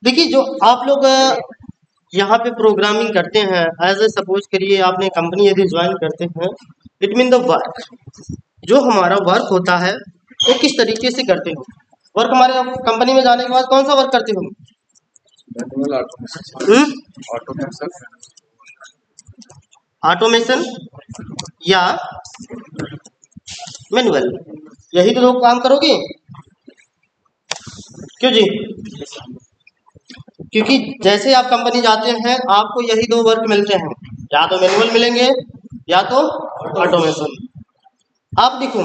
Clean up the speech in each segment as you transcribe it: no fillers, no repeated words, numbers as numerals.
देखिए जो आप लोग यहाँ पे प्रोग्रामिंग करते हैं, एज ए सपोज करिए आपने कंपनी यदि ज्वाइन करते हैं, इट मीन द वर्क, जो हमारा वर्क होता है वो किस तरीके से करते हो। वर्क हमारे कंपनी में जाने के बाद कौन सा वर्क करते हो? ऑटोमेशन या मैनुअल, यही तो लोग काम करोगे। क्यों जी? क्योंकि जैसे आप कंपनी जाते हैं आपको यही दो वर्क मिलते हैं, या तो मैनुअल मिलेंगे या तो ऑटोमेशन। आप देखो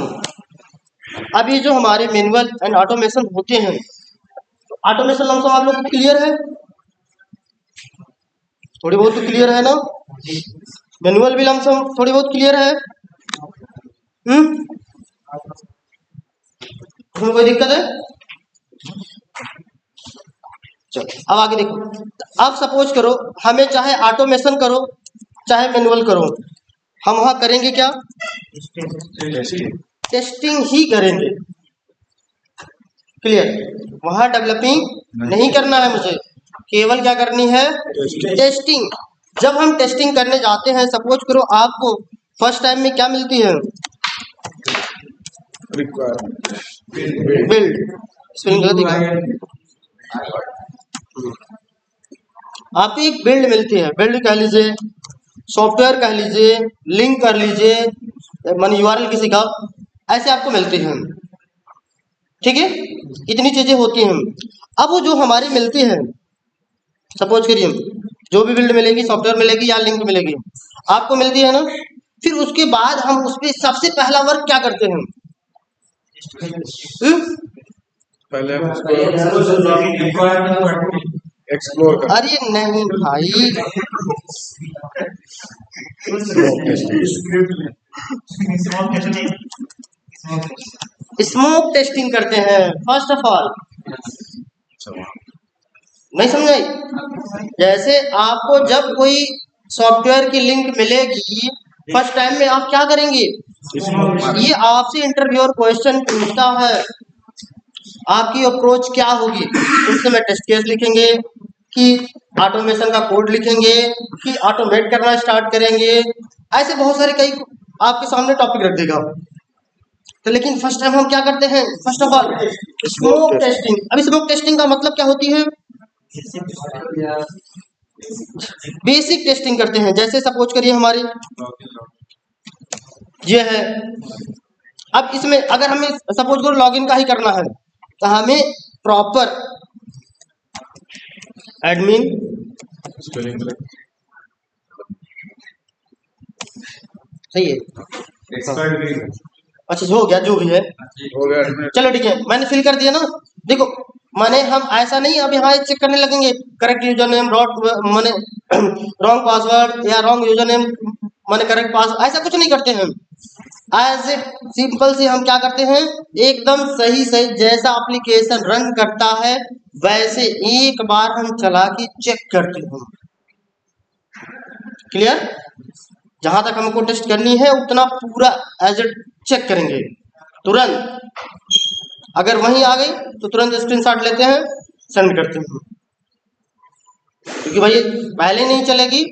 अब ये जो हमारे मैनुअल एंड ऑटोमेशन होते हैं, तो ऑटोमेशन लमसम आप लोग को क्लियर है, थोड़ी बहुत तो क्लियर है ना। मैनुअल भी लमसम थोड़ी बहुत क्लियर है। उसमें कोई दिक्कत है? चलो अब आगे देखो। अब सपोज करो हमें चाहे ऑटोमेशन करो चाहे मैनुअल करो, हम वहां करेंगे क्या? टेस्टिंग ही करेंगे। क्लियर? वहां डेवलपिंग नहीं करना है मुझे, केवल क्या करनी है? टेस्टिंग। जब हम टेस्टिंग करने जाते हैं, सपोज करो आपको फर्स्ट टाइम में क्या मिलती है? बिल्ड। आपको एक बिल्ड मिलती है, बिल्ड कह लीजिए, सॉफ्टवेयर कह लीजिए, लिंक कर लीजिए, मानी यूआरएल किसी का, ऐसे आपको मिलती हैं। ठीक है, इतनी चीजें होती हैं। अब वो जो हमारी मिलती है, सपोज करिए जो भी बिल्ड मिलेगी, सॉफ्टवेयर मिलेगी या लिंक मिलेगी, आपको मिलती है ना, फिर उसके बाद हम उस पर सबसे पहला वर्क क्या करते हैं? पहले एक्सप्लोर कर। अरे नहीं भाई, स्मोक टेस्टिंग करते हैं फर्स्ट ऑफ ऑल। नहीं समझे? जैसे आपको जब कोई सॉफ्टवेयर की लिंक मिलेगी, फर्स्ट टाइम में आप क्या करेंगे? ये आपसे इंटरव्यूअर क्वेश्चन पूछता है, आपकी अप्रोच क्या होगी? उस समय टेस्ट केस लिखेंगे कि ऑटोमेशन का कोड लिखेंगे कि ऑटोमेट करना स्टार्ट करेंगे, ऐसे बहुत सारे कई आपके सामने टॉपिक रख देगा। तो लेकिन फर्स्ट टाइम हम क्या करते हैं? First of all smoke testing. अभी स्मोक टेस्टिंग का मतलब क्या होती है? बेसिक टेस्टिंग करते हैं। जैसे सपोज करिए हमारी ये है, अब इसमें अगर हमें सपोज करो लॉगिन का ही करना है, तो हमें प्रॉपर एडमिन सही है, अच्छा हो गया जो भी है, चलो ठीक है, मैंने फिल कर दिया ना। देखो माने हम ऐसा नहीं अब यहाँ चेक करने लगेंगे करेक्ट यूजर नेम माने रॉन्ग पासवर्ड या रॉन्ग यूजर नेम माने करेक्ट पास, ऐसा कुछ नहीं करते हैं। एज ए सिंपल से हम क्या करते हैं, एकदम सही सही जैसा एप्लीकेशन रन करता है वैसे एक बार हम चला के चेक करते हैं। क्लियर? जहां तक हमको टेस्ट करनी है उतना पूरा एज ए चेक करेंगे तुरंत। अगर वहीं आ गई तो तुरंत स्क्रीनशॉट लेते हैं, सेंड करते हैं, क्योंकि भाई पहले नहीं चलेगी।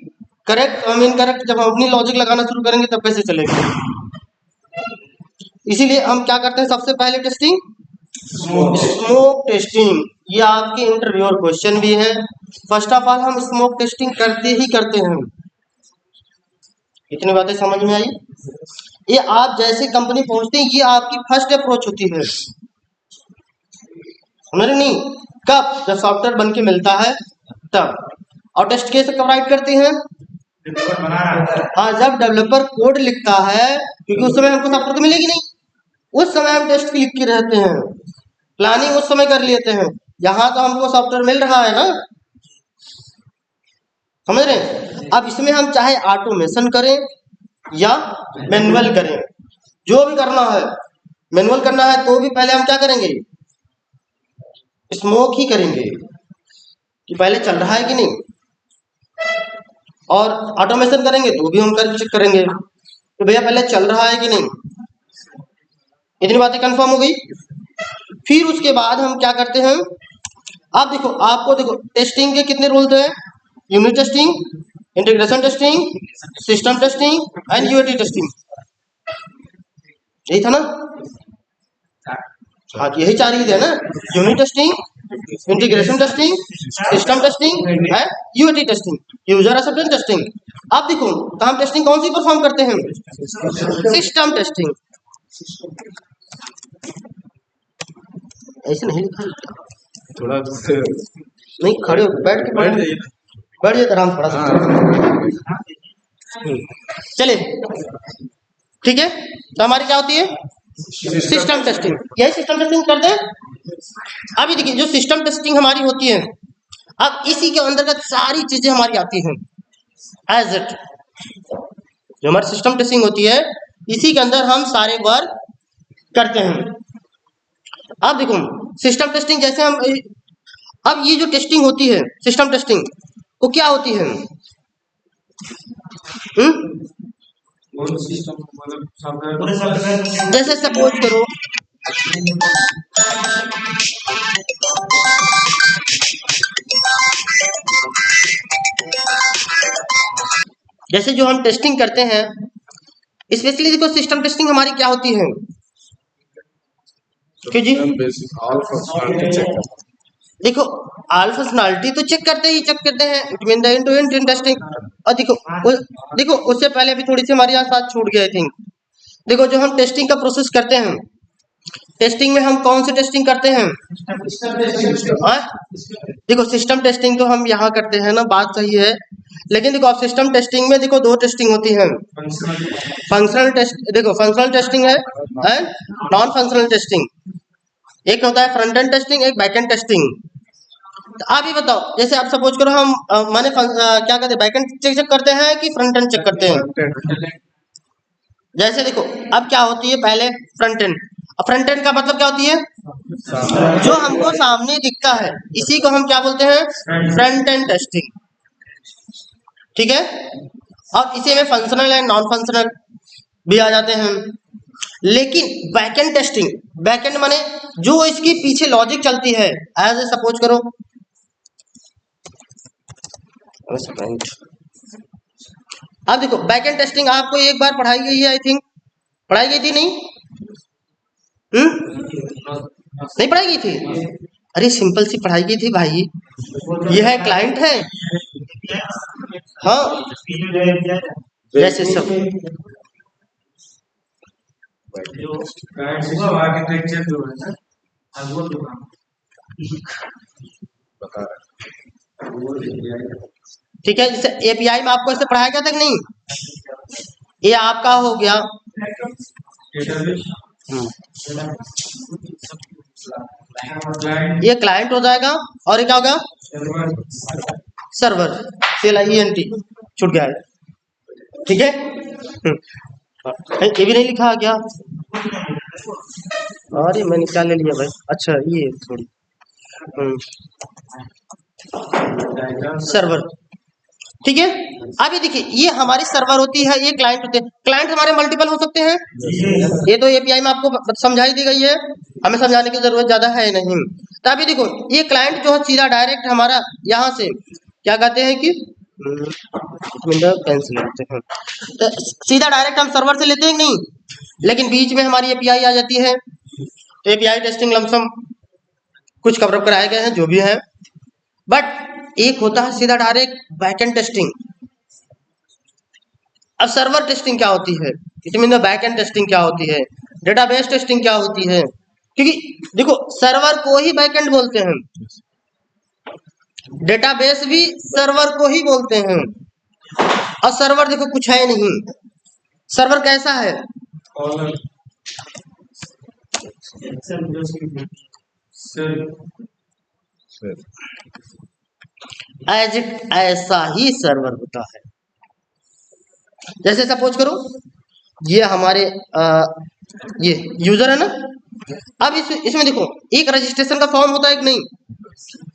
करेक्ट और इनकरेक्ट जब हम अपनी लॉजिक लगाना शुरू करेंगे तब कैसे चलेगी? इसीलिए हम क्या करते हैं, सबसे पहले टेस्टिंग, स्मोक टेस्टिंग। ये आपके इंटरव्यूअर क्वेश्चन भी है। फर्स्ट ऑफ ऑल हम स्मोक टेस्टिंग करते ही करते हैं। इतनी बातें समझ में आई? ये आप जैसे कंपनी पहुंचते हैं, ये आपकी फर्स्ट अप्रोच होती है, समझ नहीं? कब? जब सॉफ्टवेयर बन के मिलता है तब। और टेस्ट केस कब राइट करते हैं? हाँ, जब डेवलपर कोड लिखता है, क्योंकि उस समय हमको सॉफ्टवेयर तो मिलेगी नहीं, उस समय हम टेस्ट लिख के रहते हैं, प्लानिंग उस समय कर लेते हैं। यहाँ तो हमको सॉफ्टवेयर मिल रहा है ना, समझ रहे हैं? अब इसमें हम चाहे ऑटोमेशन करें या मैनुअल करें, जो भी करना है, मैनुअल करना है तो भी पहले हम क्या करेंगे? स्मोक ही करेंगे कि पहले चल रहा है कि नहीं, और ऑटोमेशन करेंगे तो भी हम कर चेक करेंगे तो भैया पहले चल रहा है कि नहीं। इतनी बातें कंफर्म हो गई। फिर उसके बाद हम क्या करते हैं, आप देखो, आपको देखो टेस्टिंग के कितने रूल्स हैं? Unit testing, integration testing, system testing and UAT testing. यही था ना? हाँ, यही चार ही थे ना, unit testing, integration testing, system testing and UAT testing, user acceptance testing. आप देखो, तो हम टेस्टिंग कौन सी परफॉर्म करते हैं? System testing. ऐसे नहीं लिखा, थोड़ा नहीं, खड़े हो, बैठ के बैठ पढ़ो। जाइए। बैठ जाइए आराम थोड़ा सा। चलिए, ठीक है, तो हमारी क्या होती है? System testing. यही सिस्टम टेस्टिंग करते हैं। अभी देखिए, जो सिस्टम टेस्टिंग हमारी होती है, अब इसी के अंतर्गत सारी चीजें हमारी आती हैं एज इट। जो हमारी सिस्टम टेस्टिंग होती है, इसी के अंदर हम सारे वर्क करते हैं। अब देखो, सिस्टम टेस्टिंग जैसे हम, अब ये जो टेस्टिंग होती है, सिस्टम टेस्टिंग, वो क्या होती है? जैसे सपोज करो, जैसे जो हम टेस्टिंग करते हैं, स्पेशली देखो सिस्टम टेस्टिंग हमारी क्या होती है? क्यों जी? देखो, ऑल फंक्शनैलिटी तो चेक करते हैं, it mean the end to end testing. और देखो उससे पहले भी थोड़ी सी हमारी यहाँ साथ छूट गए थिंक। देखो, जो हम टेस्टिंग का प्रोसेस करते हैं, टेस्टिंग में हम कौन सी टेस्टिंग करते हैं? देखो, सिस्टम टेस्टिंग तो हम यहाँ करते हैं ना, बात सही है, लेकिन देखो, आप सिस्टम टेस्टिंग में देखो दो टेस्टिंग होती है। फंक्शनल टेस्ट, देखो फंक्शनल टेस्टिंग है एंड नॉन फंक्शनल टेस्टिंग। एक होता है फ्रंट एंड टेस्टिंग, एक बैक एंड टेस्टिंग। तो आप ही बताओ, जैसे आप सपोज करो, हम माने क्या कहते हैं, बैक एंड चेक करते हैं कि फ्रंट एंड चेक करते हैं? जैसे देखो, अब क्या होती है, पहले फ्रंट एंड। फ्रंट एंड का मतलब क्या होती है? जो हमको सामने दिखता है, इसी को हम क्या बोलते हैं? Front end testing. ठीक है, और इसी में फंक्शनल एंड नॉन फंक्शनल भी आ जाते हैं। लेकिन back and testing, back and माने जो इसके पीछे लॉजिक चलती है, एज ए सपोज करो, अब देखो बैक एंड टेस्टिंग आपको एक बार पढ़ाई गई है, आई थिंक पढ़ाई गई थी, नहीं? नहीं पढ़ाई गई थी? अरे सिंपल सी पढ़ाई गई थी भाई। यह है क्लाइंट है, हाँ, जैसे सब ठीक है। जैसे एपीआई में आपको ऐसे पढ़ाया गया था कि नहीं? ये आपका हो गया, ये क्लाइंट हो जाएगा, और ये क्या होगा? सर्वर, CLIENT छूट गया है, ठीक है। ये भी नहीं लिखा क्या? अरे मैंने क्या ले लिया भाई, अच्छा ये थोड़ी सर्वर, ठीक है। अभी देखिए, ये हमारी सर्वर होती है, ये क्लाइंट होते हैं। क्लाइंट हमारे मल्टीपल हो सकते हैं, ये तो एपीआई में आपको समझाई दी गई है, हमें समझाने की जरूरत ज्यादा है नहीं। तो अभी देखो, ये क्लाइंट जो है सीधा डायरेक्ट हमारा यहाँ से क्या कहते हैं कि कैंसिल करते हैं, तो सीधा डायरेक्ट हम सर्वर से लेते हैं नहीं, लेकिन बीच में हमारी एपीआई आ जाती है। तो एपीआई टेस्टिंग लमसम कुछ कवरअप कराए गए हैं जो भी है, बट एक होता है सीधा डायरेक्ट बैकएंड टेस्टिंग। अब सर्वर टेस्टिंग क्या होती है, इट मीन बैकएंड टेस्टिंग क्या होती है, डेटाबेस टेस्टिंग क्या होती है, क्योंकि देखो सर्वर को ही बैकएंड बोलते हैं, डेटाबेस भी सर्वर को ही बोलते हैं। और सर्वर देखो कुछ है नहीं, सर्वर कैसा है? एज इट ऐसा ही सर्वर होता है। जैसे सपोज करो, ये हमारे ये यूजर है ना, अब इसमें देखो एक रजिस्ट्रेशन का फॉर्म होता है कि नहीं,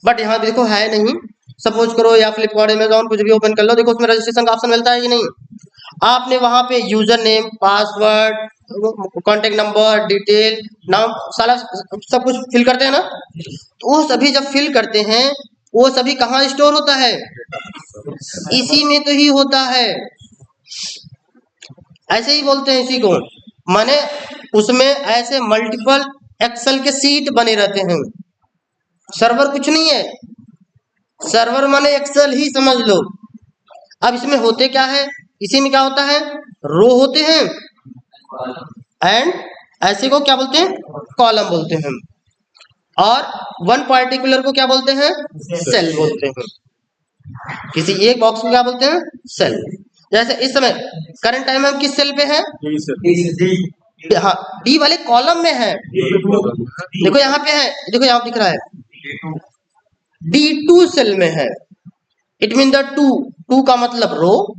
बट यहाँ देखो है नहीं। सपोज करो या फ्लिपकार्ट, अमेजॉन कुछ भी ओपन कर लो, देखो उसमें रजिस्ट्रेशन का ऑप्शन मिलता है कि नहीं? आपने वहां पे user name, password, contact number, detail, नाम, सारा सब कुछ फिल करते हैं ना। तो वो सभी जब फिल करते हैं वो सभी कहाँ स्टोर होता है? इसी में तो ही होता है। ऐसे ही बोलते हैं इसी को, माने उसमें ऐसे मल्टीपल एक्सेल के सीट बने रहते हैं। सर्वर कुछ नहीं है, सर्वर माने एक्सेल ही समझ लो। अब इसमें होते क्या है, इसी में क्या होता है, रो होते हैं एंड ऐसे को क्या बोलते हैं, कॉलम बोलते हैं, और वन पार्टिकुलर को क्या बोलते हैं, सेल बोलते हैं। किसी एक बॉक्स को क्या बोलते हैं, सेल। जैसे इस समय करंट टाइम हम किस सेल पे हैं, हाँ डी वाले कॉलम में है। देखो यहाँ पे है, देखो यहाँ दिख रहा है D2 सेल में है। इट मीन द टू का मतलब रो,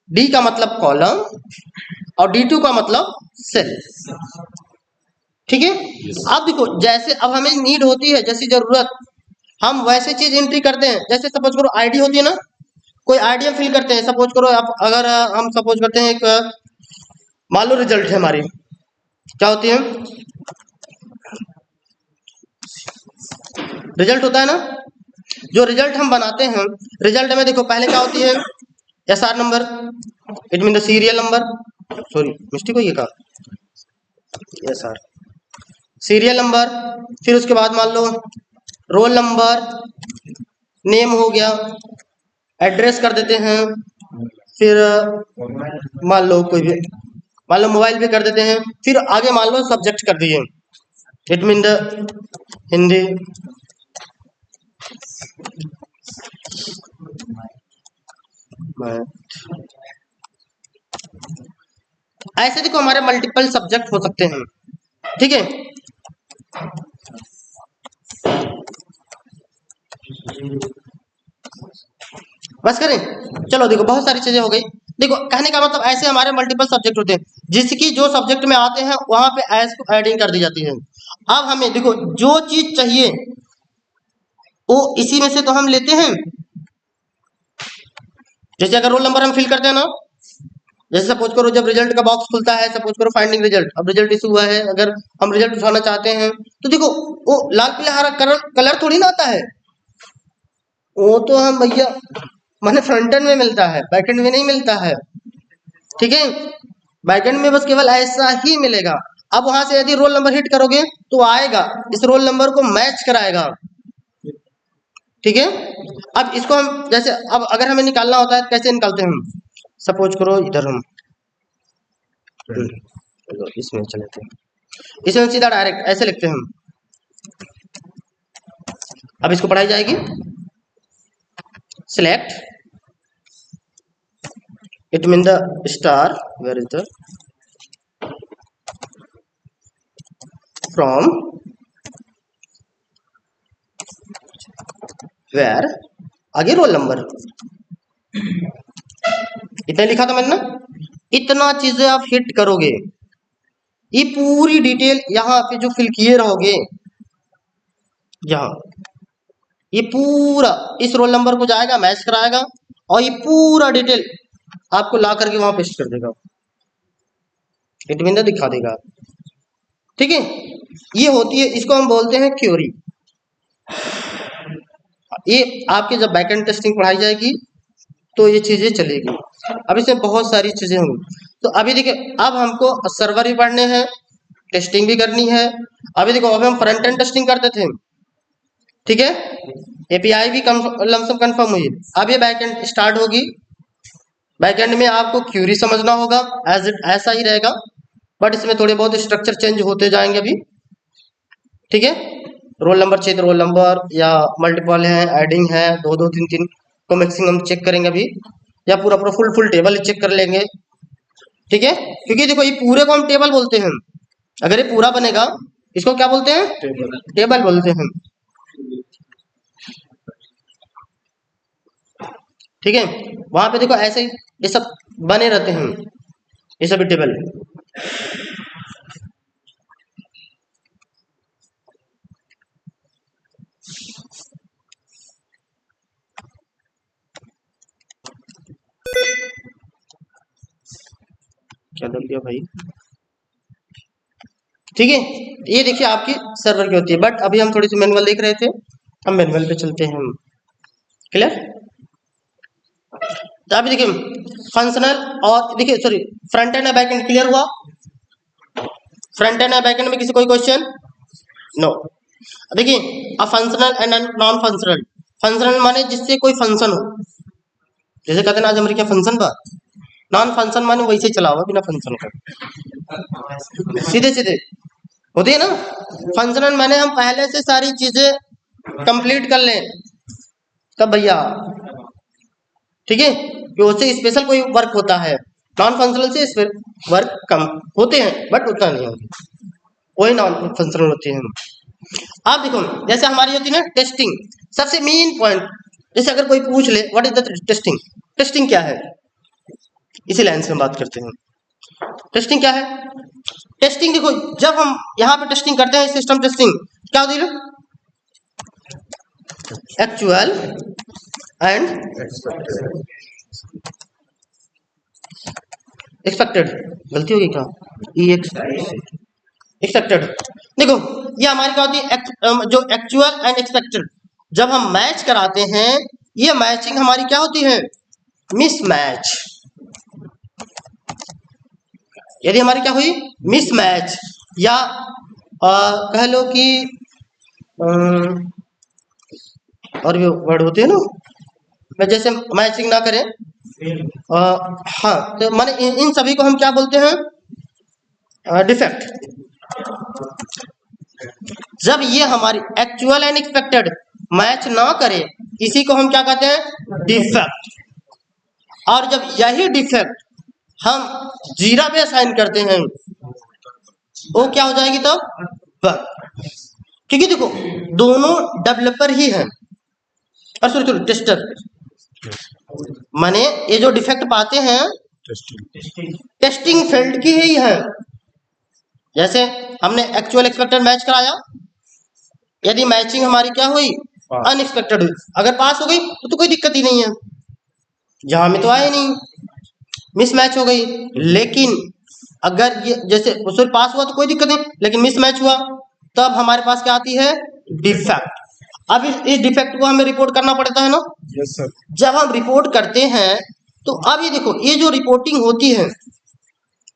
डी का मतलब कॉलम और D2 का मतलब सेल। ठीक है। अब देखो जैसे अब हमें नीड होती है, जैसी जरूरत, हम वैसे चीज एंट्री करते हैं। जैसे सपोज करो आईडी होती है ना, कोई आईडी हम फिल करते हैं। सपोज करो आप, अगर हम सपोज करते हैं एक, मान लो रिजल्ट है हमारी, क्या होती है, रिजल्ट होता है ना। जो रिजल्ट हम बनाते हैं, रिजल्ट में देखो पहले क्या होती है, SR number, it mean the serial number, sorry mistake हुई है का, SR सीरियल नंबर। फिर उसके बाद मान लो रोल नंबर, नेम हो गया, एड्रेस कर देते हैं, फिर मान लो कोई भी, मान लो मोबाइल पे कर देते हैं, फिर आगे मान लो सब्जेक्ट कर दिए, इट मीन द हिंदी, ऐसे देखो हमारे मल्टीपल सब्जेक्ट हो सकते हैं। ठीक है। बस करें, चलो देखो बहुत सारी चीजें हो गई। देखो कहने का मतलब ऐसे हमारे मल्टीपल सब्जेक्ट होते हैं, जिसकी जो सब्जेक्ट में आते हैं वहां पे एस को एडिंग कर दी जाती है। अब हमें देखो जो चीज चाहिए वो इसी में से तो हम लेते हैं। जैसे अगर रोल नंबर हम फिल करते हैं ना, जैसे सपोज करो जब रिजल्ट का बॉक्स खुलता है, सपोज करो फाइंडिंग रिजल्ट, अब रिजल्ट इशू हुआ है, अगर हम रिजल्ट उठाना चाहते हैं तो देखो वो लाल पीला हरा कलर थोड़ी ना आता है, वो तो हम भैया माने फ्रंट एंड में मिलता है, बैक एंड में नहीं मिलता है। ठीक है। बैक एंड में बस केवल ऐसा ही मिलेगा। अब वहां से यदि रोल नंबर हिट करोगे तो आएगा, इस रोल नंबर को मैच कराएगा। ठीक है। अब इसको हम जैसे, अब अगर हमें निकालना होता है कैसे निकालते हैं हम, सपोज करो इधर हम इसमें चले थे, इसमें सीधा डायरेक्ट ऐसे लिखते हैं हम। अब इसको पढ़ाई जाएगी, select, it mean the star, where is the from where, आगे रोल नंबर, इतना लिखा था मैंने ना। इतना चीजें आप हिट करोगे, ये पूरी डिटेल यहाँ पे जो फिल किए रहोगे, यहाँ ये पूरा इस रोल नंबर को जाएगा, मैच कराएगा, और ये पूरा डिटेल आपको ला करके वहां पेस्ट कर देगा, इट मीन दिखा देगा। ठीक है। ये होती है, इसको हम बोलते हैं क्यूरी। ये आपके जब बैकएंड टेस्टिंग पढ़ाई जाएगी तो ये चीजें चलेगी। अब इसमें बहुत सारी चीजें होंगी। तो अभी देखिए अब हमको सर्वर भी पढ़ने हैं, टेस्टिंग भी करनी है। अभी देखो अभी हम फ्रंट एंड टेस्टिंग करते थे, ठीक है, एपीआई भी लमसम कंफर्म हुई। अब ये बैकएंड स्टार्ट होगी। बैकएंड में आपको क्यूरी समझना होगा, एज इट ऐसा ही रहेगा, बट इसमें थोड़े बहुत स्ट्रक्चर चेंज होते जाएंगे अभी। ठीक है। रोल नंबर चाहिए तो रोल नंबर, या मल्टीपल है, एडिंग है, दो दो तीन तीन को मैक्सिमम चेक करेंगे अभी, या पूरा पूरा फुल टेबल चेक कर लेंगे। ठीक है। क्योंकि देखो ये पूरे को हम टेबल बोलते हैं, अगर ये पूरा बनेगा इसको क्या बोलते हैं, टेबल बोलते हैं। ठीक है। वहां पे देखो ऐसे ही ये सब बने रहते हैं, ये सब टेबल। क्या डाल दिया भाई। ठीक है, ये देखिए आपकी सर्वर की होती है, बट अभी हम थोड़ी सी मैनुअल देख रहे थे, हम मैनुअल पे चलते हैं हम। क्लियर। तो अभी देखिए फंक्शनल और देखिए sorry front end back and clear हुआ। फ्रंट एंड बैक एंड में किसी कोई क्वेश्चन नो। देखिए अब functional and non functional. Functional माने जिससे कोई फंक्शन हो, जैसे कहते हैं ना आज हमारे क्या फंक्शन बा। नॉन फंक्शन माने वैसे चला हुआ बिना फंक्शन का, सीधे सीधे होती है ना। फंक्शनल माने हम पहले से सारी चीजें कंप्लीट कर लें तब भैया, ठीक है, कि उससे स्पेशल कोई वर्क होता है। नॉन फंक्शनल से वर्क कम होते हैं बट उतना नहीं होता, वही नॉन फंक्शनल होते हैं। आप देखो जैसे हमारी होती है ना टेस्टिंग, सबसे मेन पॉइंट। जैसे अगर कोई पूछ ले what is the testing, testing क्या है, इसी लाइन से हम बात करते हैं। टेस्टिंग क्या है? टेस्टिंग देखो जब हम यहाँ पे टेस्टिंग करते हैं सिस्टम टेस्टिंग क्या होती है? एक्चुअल एंड एक्सपेक्टेड, गलती होगी क्या, एक्सपेक्टेड। देखो ये हमारी क्या होती है जो एक्चुअल एंड एक्सपेक्टेड, जब हम मैच कराते हैं ये मैचिंग हमारी क्या होती है? मिसमैच। यदि हमारी क्या हुई? मिसमैच, या कह लो कि और भी वर्ड होते हैं ना, मैं जैसे मैचिंग ना करें हाँ, तो माने इन सभी को हम क्या बोलते हैं? डिफेक्ट। जब ये हमारी एक्चुअल एंड एक्सपेक्टेड मैच ना करे इसी को हम क्या कहते हैं? डिफेक्ट। और जब यही डिफेक्ट हम जीरा पे असाइन करते हैं वो क्या हो जाएगी तो? बग। क्योंकि देखो दोनों डेवलपर ही हैं, और सॉरी टेस्टर, माने ये जो डिफेक्ट पाते हैं टेस्टिंग फील्ड की ही है। जैसे हमने एक्चुअल एक्सपेक्टेड मैच कराया, यदि मैचिंग हमारी क्या हुई? अनएक्सपेक्टेड हुई, अगर पास हो गई तो कोई दिक्कत ही नहीं है, जहां में तो आए नहीं, मिसमैच हो गई। लेकिन अगर ये जैसे उसमें पास हुआ तो कोई दिक्कत नहीं, लेकिन मिसमैच हुआ तब हमारे पास क्या आती है? डिफेक्ट। अब इस डिफेक्ट को हमें रिपोर्ट करना पड़ता है ना। Yes sir. जब हम रिपोर्ट करते हैं तो अब ये देखो ये जो रिपोर्टिंग होती है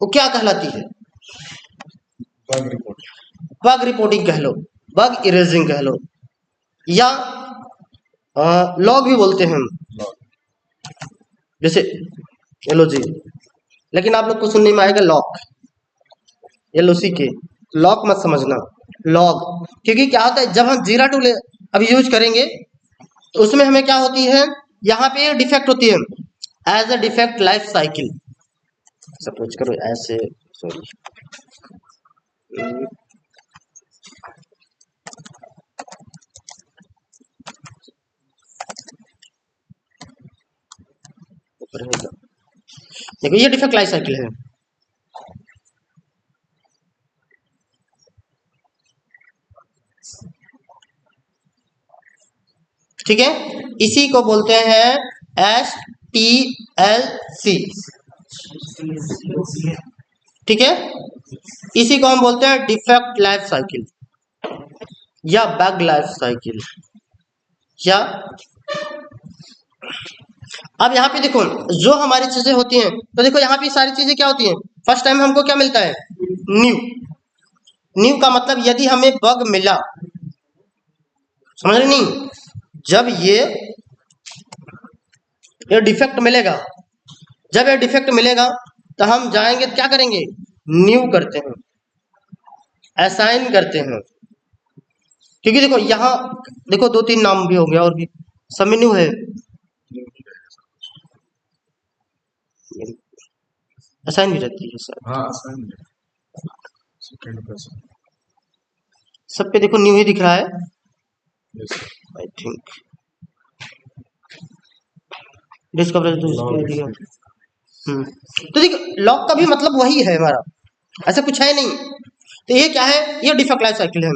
वो क्या कहलाती है? बग रिपोर्ट, बग रिपोर्टिंग कह लो, बग इरेजिंग कह लो, या लॉग भी बोलते हैं हम, जैसे एलो जी, लेकिन आप लोग को सुनने में आएगा लॉक, एलओसी के लॉक मत समझना, लॉग। क्योंकि क्या होता है जब हम जीरा टूल अभी यूज करेंगे तो उसमें हमें क्या होती है? यहाँ पे डिफेक्ट होती है as a defect life cycle. Suppose करो ऐसे, सॉरी देखो ये डिफेक्ट लाइफ साइकिल है। ठीक है, इसी को बोलते हैं STLC। ठीक है, इसी को हम बोलते हैं डिफेक्ट लाइफ साइकिल या बग लाइफ साइकिल। या अब यहाँ पे देखो जो हमारी चीजें होती हैं, तो देखो यहाँ पे सारी चीजें क्या होती हैं? फर्स्ट टाइम हमको क्या मिलता है? न्यू। न्यू का मतलब यदि हमें बग मिला, समझ रहे नहीं, जब ये डिफेक्ट मिलेगा, जब ये डिफेक्ट मिलेगा तो हम जाएंगे क्या करेंगे? न्यू करते हैं, असाइन करते हैं। क्योंकि देखो यहाँ देखो 2-3 नाम भी हो गया और भी सब में न्यू है, असाइन भी रहती है सर। हाँ आसान है। सेकंड पर्सन, सब पे देखो न्यू ही दिख रहा है यस आई थिंक। डिस्कवर तो देखो लॉक का भी मतलब वही है हमारा, ऐसा कुछ है नहीं। तो ये क्या है? ये डिफेक्ट लाइफ साइकिल है।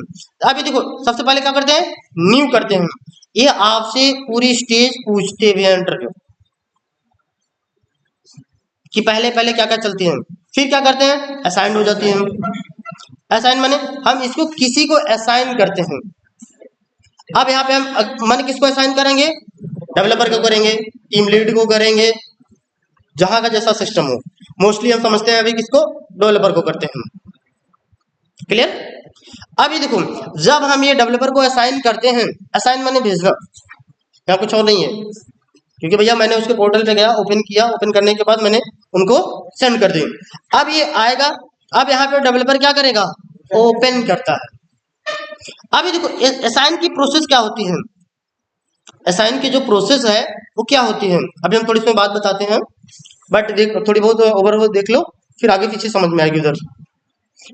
अभी देखो सबसे पहले क्या करते हैं? न्यू करते हैं। ये आपसे पूरी स्टेज पूछते हुए इंटरव्यू कि पहले पहले क्या क्या चलती है। फिर क्या करते हैं, असाइन हो जाती है। असाइन माने हम इसको किसी को असाइन करते हैं। अब यहाँ पे हम माने किसको असाइन करेंगे, डेवलपर को करेंगे, टीम लीड को करेंगे, जहां का जैसा सिस्टम हो। मोस्टली हम समझते हैं अभी किसको, डेवलपर को करते हैं। क्लियर। अब ये देखो, जब हम ये डेवलपर को असाइन करते हैं, असाइन माने भेजना, यहाँ कुछ और नहीं है, क्योंकि भैया मैंने उसके पोर्टल पे गया, ओपन किया, ओपन करने के बाद मैंने उनको सेंड कर दी। अब ये आएगा, अब यहाँ पे डेवलपर क्या करेगा, ओपन करता है। अब ये देखो असाइन की प्रोसेस क्या होती है, असाइन की जो प्रोसेस है वो क्या होती है, अभी हम थोड़ी इसमें बात बताते हैं, बट देख थोड़ी बहुत ओवरऑल देख लो, फिर आगे पीछे समझ में आएगी उधर।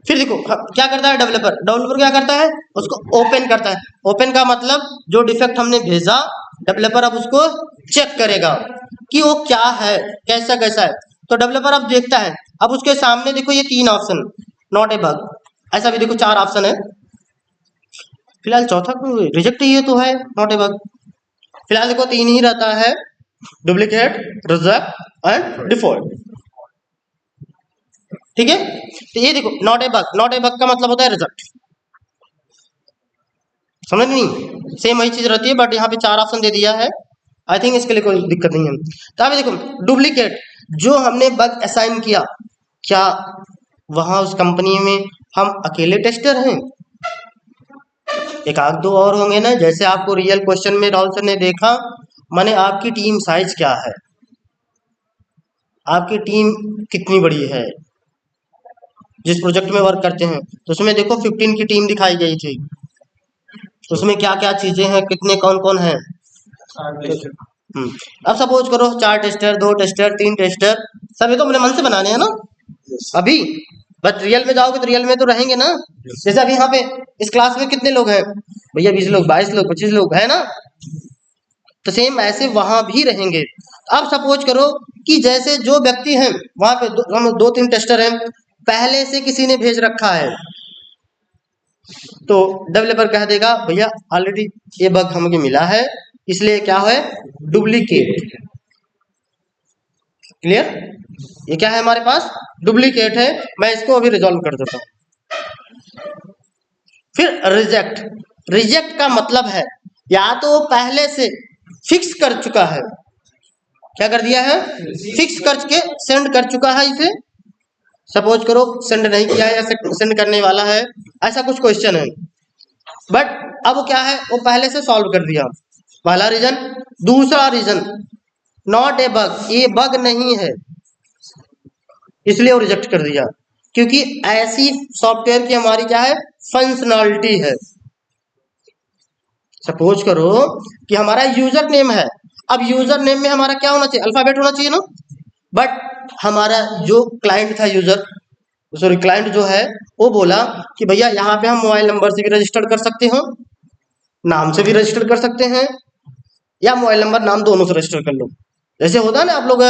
फिर देखो क्या करता है डेवलपर, डेवलपर क्या करता है, उसको ओपन करता है। ओपन का मतलब जो डिफेक्ट हमने भेजा, डेवलपर अब उसको चेक करेगा कि वो क्या है, कैसा कैसा है। तो डेवलपर अब देखता है, अब उसके सामने देखो ये 3 ऑप्शन, नॉट ए बग, ऐसा भी देखो 4 ऑप्शन है। फिलहाल चौथा रिजेक्ट ही तो है, नॉट ए बग। फिलहाल देखो 3 ही रहता है, डुप्लीकेट, रिजेक्ट एंड डिफॉल्ट। ठीक है, तो ये देखो not a bug, not a bug का मतलब होता है रिजेक्ट, समझ नहीं, सेम वही चीज रहती है, बट यहाँ पे 4 ऑप्शन दे दिया है। आई थिंक इसके लिए कोई दिक्कत नहीं है। तो अभी देखो डुप्लीकेट, जो हमने बग असाइन किया, क्या वहां उस कंपनी में हम अकेले टेस्टर हैं, एक आध दो और होंगे ना, जैसे आपको रियल क्वेश्चन में राहुल सर ने देखा, माने आपकी टीम साइज क्या है, आपकी टीम कितनी बड़ी है, जिस प्रोजेक्ट में वर्क करते हैं, तो उसमें देखो 15 की टीम दिखाई गई थी, उसमें क्या क्या चीजें हैं, कितने कौन कौन है। अब सपोज करो 4 टेस्टर, 2 टेस्टर, 3 टेस्टर, सब ये तो अपने मन से बनाने हैं ना अभी, बट रियल में जाओगे तो रियल में तो रहेंगे ना। जैसे अभी यहाँ पे इस क्लास में कितने लोग हैं भैया, 20 लोग, 22 लोग, 25 लोग है ना, तो सेम ऐसे वहां भी रहेंगे। अब सपोज करो कि जैसे जो व्यक्ति हैं वहां पे हम 2-3 टेस्टर हैं, पहले से किसी ने भेज रखा है, तो डेवलपर कह देगा भैया ऑलरेडी ये बग हमें मिला है, इसलिए क्या है, डुप्लीकेट। क्लियर, ये क्या है हमारे पास, डुप्लीकेट है, मैं इसको अभी रिजॉल्व कर देता हूं। फिर रिजेक्ट, रिजेक्ट का मतलब है या तो पहले से फिक्स कर चुका है, क्या कर दिया है, फिक्स करके सेंड कर चुका है इसे, सपोज करो सेंड नहीं किया है या सेंड करने वाला है, ऐसा कुछ क्वेश्चन है, बट अब वो क्या है, वो पहले से सॉल्व कर दिया, पहला रीजन। दूसरा रीजन नॉट ए बग, ये बग नहीं है, इसलिए वो रिजेक्ट कर दिया, क्योंकि ऐसी सॉफ्टवेयर की हमारी क्या है, फंक्शनैलिटी है। सपोज करो कि हमारा यूजर नेम है, अब यूजर नेम में हमारा क्या होना चाहिए, अल्फाबेट होना चाहिए ना, बट हमारा जो क्लाइंट था, यूजर सॉरी क्लाइंट जो है, वो बोला कि भैया यहाँ पे हम मोबाइल नंबर से भी रजिस्टर कर सकते हो, नाम से भी रजिस्टर कर सकते हैं, या मोबाइल नंबर नाम दोनों से रजिस्टर कर लो। जैसे होता है ना, आप लोग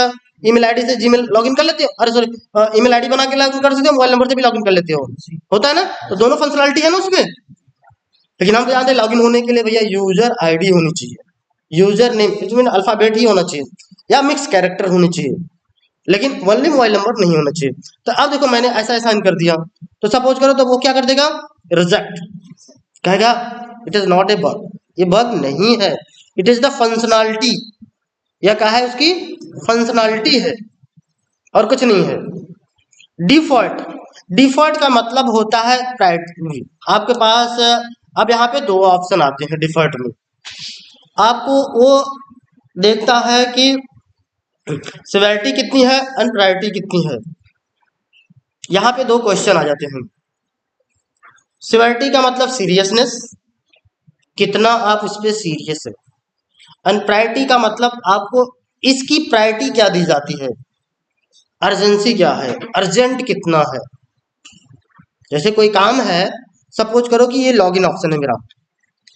ईमेल आईडी से जीमेल लॉगिन कर लेते हो, अरे सॉरी ईमेल आईडी बना के लॉगिन कर सकते हो, मोबाइल नंबर से भी लॉगिन कर लेते हो, होता है ना, तो दोनों फंक्शनैलिटी है ना उसमें। लेकिन हम तो जानते हैं लॉगिन होने के लिए भैया यूजर आईडी होनी चाहिए, यूजर नेम इसमें अल्फाबेट ही होना चाहिए, या मिक्स कैरेक्टर होनी चाहिए, लेकिन ओनली मोबाइल नंबर नहीं होना चाहिए। तो अब देखो मैंने ऐसा असाइन कर दिया, तो सपोज करो तो वो क्या कर देगा, रिजेक्ट, कहेगा it is not a bug, ये बग नहीं है, इट इज द फंक्शनैलिटी, या क्या है, उसकी फंक्शनैलिटी है और कुछ नहीं है। डिफॉल्ट, डिफॉल्ट का मतलब होता है प्रायोरिटी। आपके पास अब यहाँ पे 2 ऑप्शन आते हैं डिफॉल्ट में, आपको वो देखता है कि सिवियरिटी कितनी है एंड प्रायोरिटी कितनी है। यहाँ पे 2 क्वेश्चन आ जाते हैं, सिवियरिटी का मतलब सीरियसनेस, कितना आप उस पर सीरियस है, एंड प्रायोरिटी का मतलब आपको इसकी प्रायोरिटी क्या दी जाती है, अर्जेंसी क्या है, अर्जेंट कितना है। जैसे कोई काम है, सपोज करो कि ये लॉगिन ऑप्शन है मेरा,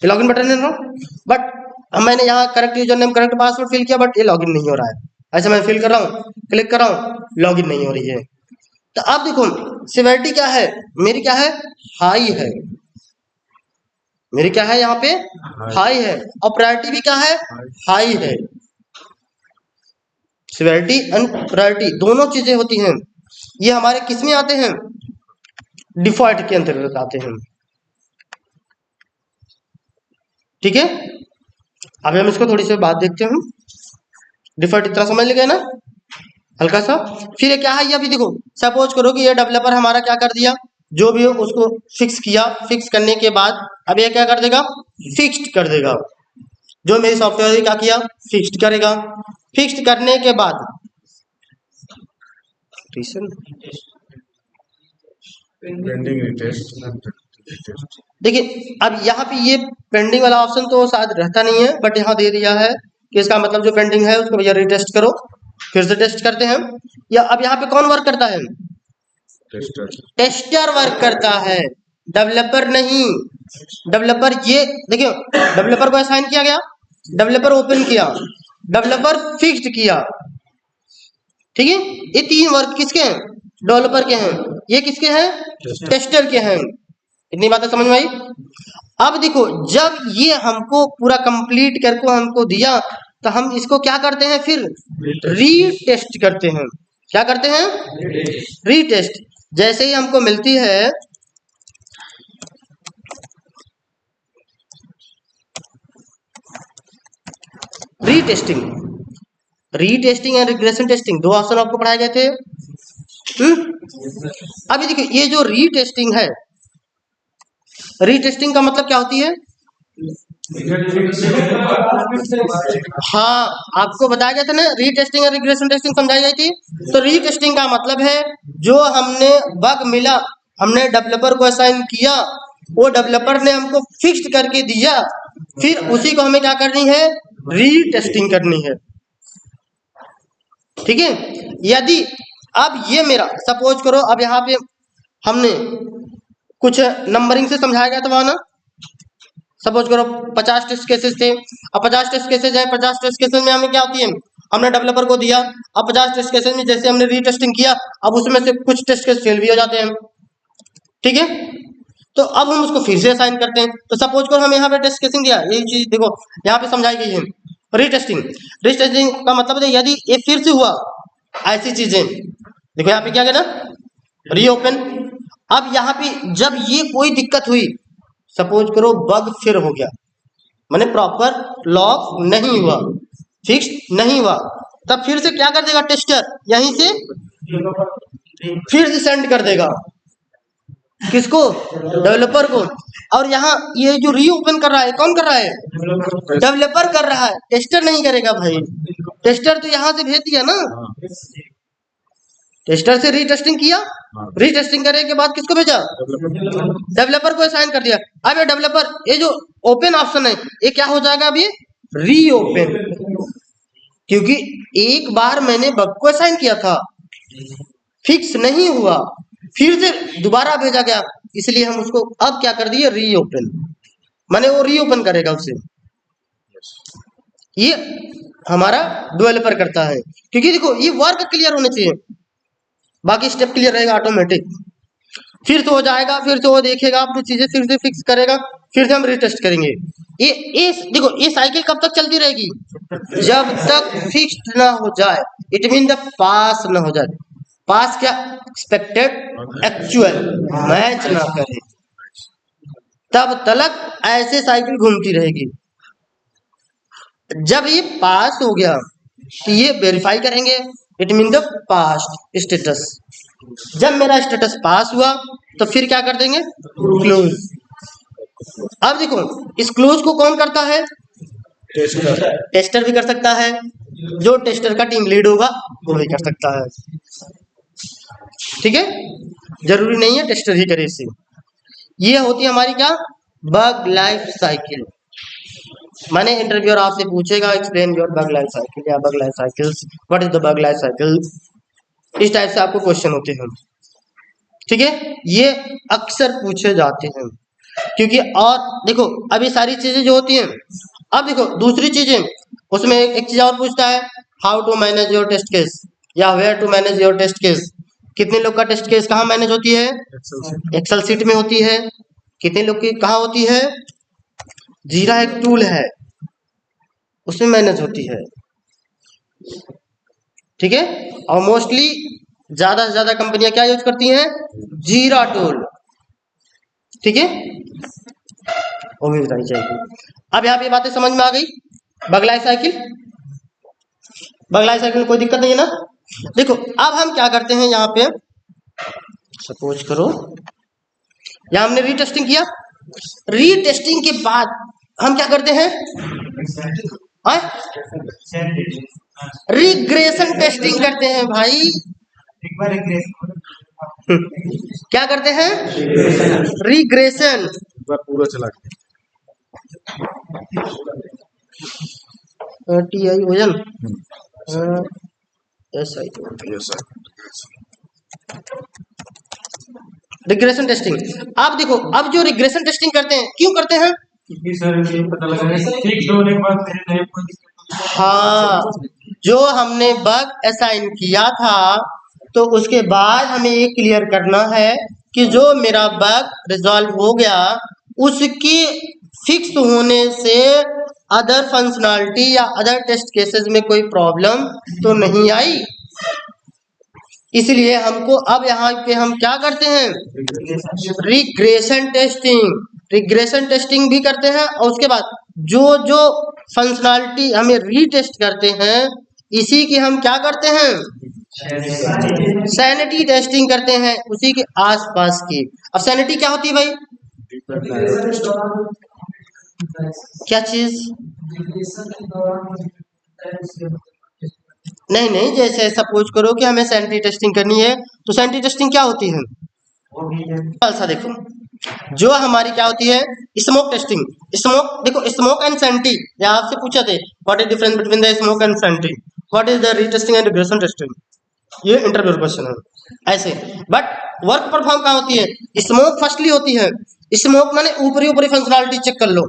ये लॉगिन बटन है ना, बट मैंने यहाँ correct user name correct password fill किया, बट ये लॉगिन नहीं हो रहा है, ऐसे मैं फिल कर रहा हूँ, क्लिक कर रहा हूँ, लॉगिन नहीं हो रही है। तो अब देखो सिवियरिटी क्या है, मेरी क्या है, हाई है, मेरी क्या है यहाँ पे, हाई है, और प्रायोरिटी भी क्या है, हाई है। सिवियरिटी एंड प्रायोरिटी दोनों चीजें होती हैं, ये हमारे किस में आते हैं, डिफॉल्ट के अंतर्गत आते हैं। ठीक है, अभी हम इसको थोड़ी सी बात देखते हैं। डिफॉल्ट इतना समझ गए ना हल्का सा। फिर ये क्या है, ये अभी देखो सपोज करो कि ये डेवलपर हमारा क्या कर दिया, जो भी हो उसको फिक्स किया, फिक्स करने के बाद अब ये क्या कर देगा, फिक्स्ड कर देगा। जो मेरी सॉफ्टवेयर क्या किया, फिक्स्ड करेगा। फिक्स्ड करने के बाद पेंडिंग रिटेस्ट रिटेस्ट। देखिए अब यहाँ पे ये पेंडिंग वाला ऑप्शन तो शायद रहता नहीं है, बट यहाँ दे दिया है कि इसका मतलब जो पेंडिंग है उसको भैया रिटेस्ट करो। फिर से टेस्ट करते हैं। या अब यहाँ पे कौन वर्क करता है, टेस्टर टेस्टर वर्क करता है, डेवलपर नहीं। डेवलपर ये देखियो, डेवलपर को असाइन किया गया, डेवलपर ओपन किया, डेवलपर फिक्स्ड किया। ठीक है, ये तीन वर्क किसके हैं, डेवलपर के हैं। ये किसके हैं, टेस्टर के हैं। इतनी बातें समझ में आई। अब देखो जब ये हमको पूरा कंप्लीट करके हमको दिया तो हम इसको क्या करते हैं, फिर रीटेस्ट करते हैं। क्या करते हैं, रीटेस्ट। जैसे ही हमको मिलती है retesting, retesting and regression testing, दो ऑप्शन आपको पढ़ाए गए थे। अभी देखिए ये जो रीटेस्टिंग है, रीटेस्टिंग का मतलब क्या होती है, हाँ आपको बताया गया था ना, रीटेस्टिंग और रिग्रेशन टेस्टिंग समझाई गई थी। तो रीटेस्टिंग का मतलब है जो हमने बग मिला, हमने डेवलपर को असाइन किया, वो डेवलपर ने हमको फिक्स्ड करके दिया, फिर उसी को हमें क्या करनी है, रीटेस्टिंग करनी है। ठीक है, यदि अब ये मेरा सपोज करो, अब यहाँ पे हमने कुछ नंबरिंग से समझाया गया था वहां ना, सपोज करो 50 टेस्ट केसेस थे। अब 50 टेस्ट केसेस है, 50 टेस्ट केसेस में हमें क्या होती है, हमने डेवलपर को दिया। अब 50 टेस्ट केसेस में जैसे हमने रीटेस्टिंग किया, अब उसमें से कुछ टेस्ट केस फेल भी हो जाते हैं। ठीक है, तो अब हम उसको फिर से असाइन करते हैं। तो सपोज करो हमें यहाँ पे टेस्ट केसिंग दिया, यही चीज देखो यहाँ पे समझाई गई है, रीटेस्टिंग। रीटेस्टिंग का मतलब है यदि ये फिर से हुआ ऐसी चीजें, देखो यहाँ पे क्या कहना, रीओपन। अब यहाँ पे जब ये कोई दिक्कत हुई, सपोज करो बग फिर हो गया, माने प्रॉपर लॉक नहीं हुआ, फिक्स नहीं हुआ, तब फिर से क्या कर देगा टेस्टर, यहीं से फिर से सेंड कर देगा किसको, डेवलपर को। और यहाँ ये जो रीओपन कर रहा है कौन कर रहा है, डेवलपर कर रहा है, टेस्टर नहीं करेगा भाई। टेस्टर तो यहाँ से भेज दिया ना, टेस्टर से रीटेस्टिंग किया, रीटेस्टिंग करने के बाद किसको भेजा, डेवलपर को असाइन कर दिया। अब ये डेवलपर, ये जो ओपन ऑप्शन है ये क्या हो जाएगा, अब ये रीओपन, क्योंकि एक बार मैंने बग को असाइन किया था, फिक्स नहीं हुआ, फिर से दोबारा भेजा गया, इसलिए हम उसको अब क्या कर दिए, रीओपन, माने वो रीओपन करेगा उसे। ये हमारा डेवलपर करता है, क्योंकि देखो ये वर्क क्लियर होने चाहिए, बाकी स्टेप क्लियर रहेगा ऑटोमेटिक। फिर तो हो जाएगा, फिर तो वो देखेगा अपनी चीजें, फिर से फिक्स करेगा, फिर से हम रिटेस्ट करेंगे। ये देखो ये साइकिल कब तक चलती रहेगी, जब तक फिक्स्ड ना हो जाए, इट मीन द पास ना हो जाए। पास क्या, एक्सपेक्टेड एक्चुअल मैच ना करे, तब तक ऐसे साइकिल घूमती रहेगी। जब ये पास हो गया तो ये वेरीफाई करेंगे, it mean the past status. जब मेरा स्टेटस पास हुआ तो फिर क्या कर देंगे, क्लोज। अब देखो इस क्लोज को कौन करता है, टेस्टर भी कर सकता है, जो टेस्टर का टीम लीड होगा वो भी कर सकता है। ठीक है, जरूरी नहीं है टेस्टर ही करे इसे। ये होती है हमारी क्या, बग लाइफ साइकिल। माने इंटरव्यूअर आपसे पूछेगा explain your bug life cycle या bug life cycles, what is the bug life cycle, इस टाइप से आपको क्वेश्चन होते हैं। ठीक है, ये अक्सर पूछे जाते हैं, क्योंकि और देखो अभी सारी चीजें जो होती हैं, अब देखो दूसरी चीजें उसमें एक चीज और पूछता है, how to manage your test case या where to manage your test case. कितने लोग का टेस्ट केस कहाँ मैनेज होती है, एक्सेल सीट में होती है। कितने लोग की कहाँ होती है, जीरा एक टूल है उसमें मैनेज होती है। ठीक है, और मोस्टली ज्यादा से ज्यादा कंपनियां क्या यूज करती हैं? जीरा टूल। ठीक है, वो भी बतानी चाहिए। अब यहाँ पे बातें समझ में आ गई। बगलाई साइकिल, बगलाई साइकिल में कोई दिक्कत नहीं है ना। देखो अब हम क्या करते हैं यहाँ पे, सपोज करो यहाँ हमने रीटेस्टिंग किया, रीटेस्टिंग के बाद हम क्या करते हैं? रिग्रेशन टेस्टिंग करते हैं भाई। क्या करते हैं? रिग्रेशन। पूरा चला टी आई वजन एस आई रिग्रेशन टेस्टिंग। आप देखो अब जो रिग्रेशन टेस्टिंग करते हैं क्यों करते हैं? सर ये पता लगा ठीक होने के बाद मेरे नए हाँ, जो हमने बग असाइन किया था तो उसके बाद हमें ये क्लियर करना है कि जो मेरा बग रिजॉल्व हो गया उसकी फिक्स होने से अदर फंक्शनैलिटी या अदर टेस्ट केसेस में कोई प्रॉब्लम तो नहीं आई। इसलिए हमको अब यहाँ पे हम क्या करते हैं? Regression testing. रिग्रेशन टेस्टिंग भी करते हैं और उसके बाद जो जो फंक्शनैलिटी हमें रीटेस्ट करते हैं इसी की हम क्या करते हैं? सैनिटी टेस्टिंग करते हैं उसी के आसपास की। अब सैनिटी क्या होती है भाई? क्या चीज? नहीं नहीं, जैसे सपोज करो कि हमें सैनिटी टेस्टिंग करनी है तो सैनिटी टेस्टिंग क्या होती है? सा देखो जो हमारी क्या होती है? Smoke testing. स्मोक देखो, स्मोक एंड सैनिटी, या आपसे पूछा थे what is difference between the smoke and sanity, what is the retesting and regression testing, ये इंटरव्यू क्वेश्चन है ऐसे। बट वर्क परफॉर्म कहाँ होती है? स्मोक फर्स्टली होती है। स्मोक माने ऊपरी ऊपरी फंक्शनैलिटी चेक कर लो।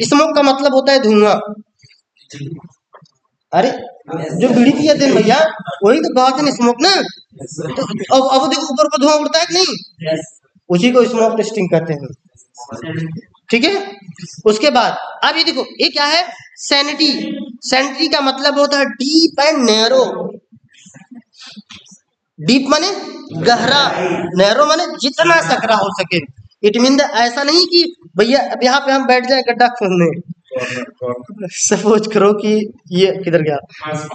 स्मोक का मतलब होता है धुआं। अरे जो बीड़ी पिए थे भैया वही तो कहा था स्मोक ना। तो अब देखो ऊपर ऊपर धुआं उड़ता है कि नहीं, उसी को स्मोक टेस्टिंग कहते हैं। ठीक है, उसके बाद अब ये देखो ये क्या है? सैनिटी। सैनिटी का मतलब होता है डीप एंड नैरो। डीप माने गहरा, नैरो माने जितना सकरा हो सके। इट मीन ऐसा नहीं कि भैया अब यहाँ पे हम बैठ जाए गड्ढा खोदने। सपोज करो कि ये किधर गया,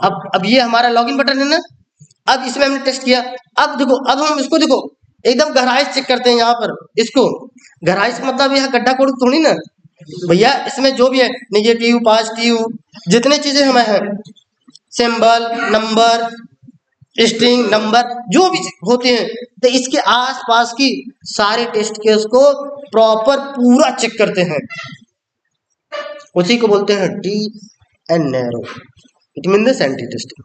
अब ये हमारा लॉगिन बटन है ना, अब इसमें हमने टेस्ट किया। अब देखो अब हम इसको देखो एकदम गहराई चेक करते हैं। यहाँ पर इसको गहराई से मतलब यहाँ गड्ढा खोद थोड़ी ना भैया, इसमें जो भी है नेगेटिव पॉजिटिव जितने चीजें हमें हैं, सिंबल नंबर स्ट्रिंग नंबर जो भी होते हैं, तो इसके आसपास की सारे टेस्ट केस को प्रॉपर पूरा चेक करते हैं। उसी को बोलते हैं deep and narrow. It mean the sanity testing.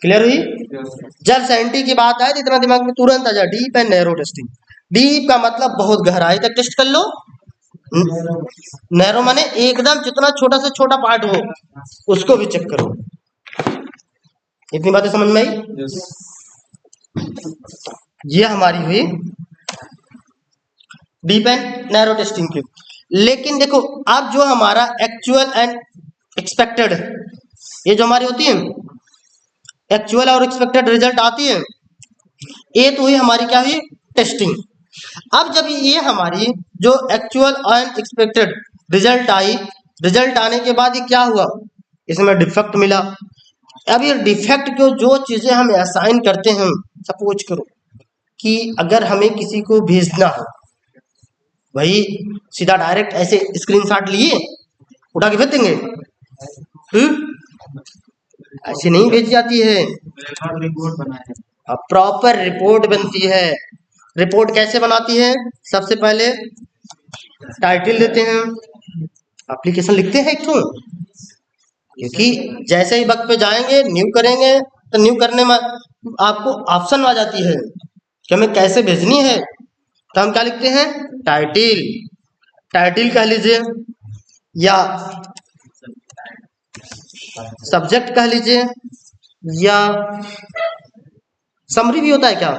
Clear हुई? जब सैनिटी की बात आए तो इतना दिमाग में तुरंत आ जाए deep and narrow testing. Deep का मतलब बहुत गहराई तक टेस्ट कर लो, नैरो माने एकदम जितना छोटा से छोटा पार्ट हो उसको भी चेक करो। इतनी बातें समझ में आई? ये हमारी हुई डीप एंड नैरो टेस्टिंग की। लेकिन देखो अब जो हमारा एक्चुअल एंड एक्सपेक्टेड, ये जो हमारी होती है एक्चुअल और एक्सपेक्टेड रिजल्ट आती है, ये तो हुई हमारी क्या हुई? टेस्टिंग। अब जब ये हमारी जो actual and expected result I, result आने के बाद ये क्या हुआ? इसमें डिफेक्ट मिला। अब ये डिफेक्ट को जो चीजें हम असाइन करते हैं, सपोज करो कि अगर हमें किसी को भेजना हो, भाई सीधा डायरेक्ट ऐसे स्क्रीनशॉट लिए उठा के भेज देंगे? ऐसे नहीं भेजी जाती है, प्रॉपर रिपोर्ट बनती है। रिपोर्ट कैसे बनाती है? सबसे पहले टाइटल देते हैं, एप्लीकेशन लिखते हैं क्यों? क्योंकि जैसे ही बग पे जाएंगे न्यू करेंगे तो न्यू करने में आपको ऑप्शन आ जाती है कि हमें कैसे भेजनी है, तो हम क्या लिखते हैं? टाइटल। टाइटल कह लीजिए या सब्जेक्ट कह लीजिए या समरी भी होता है क्या?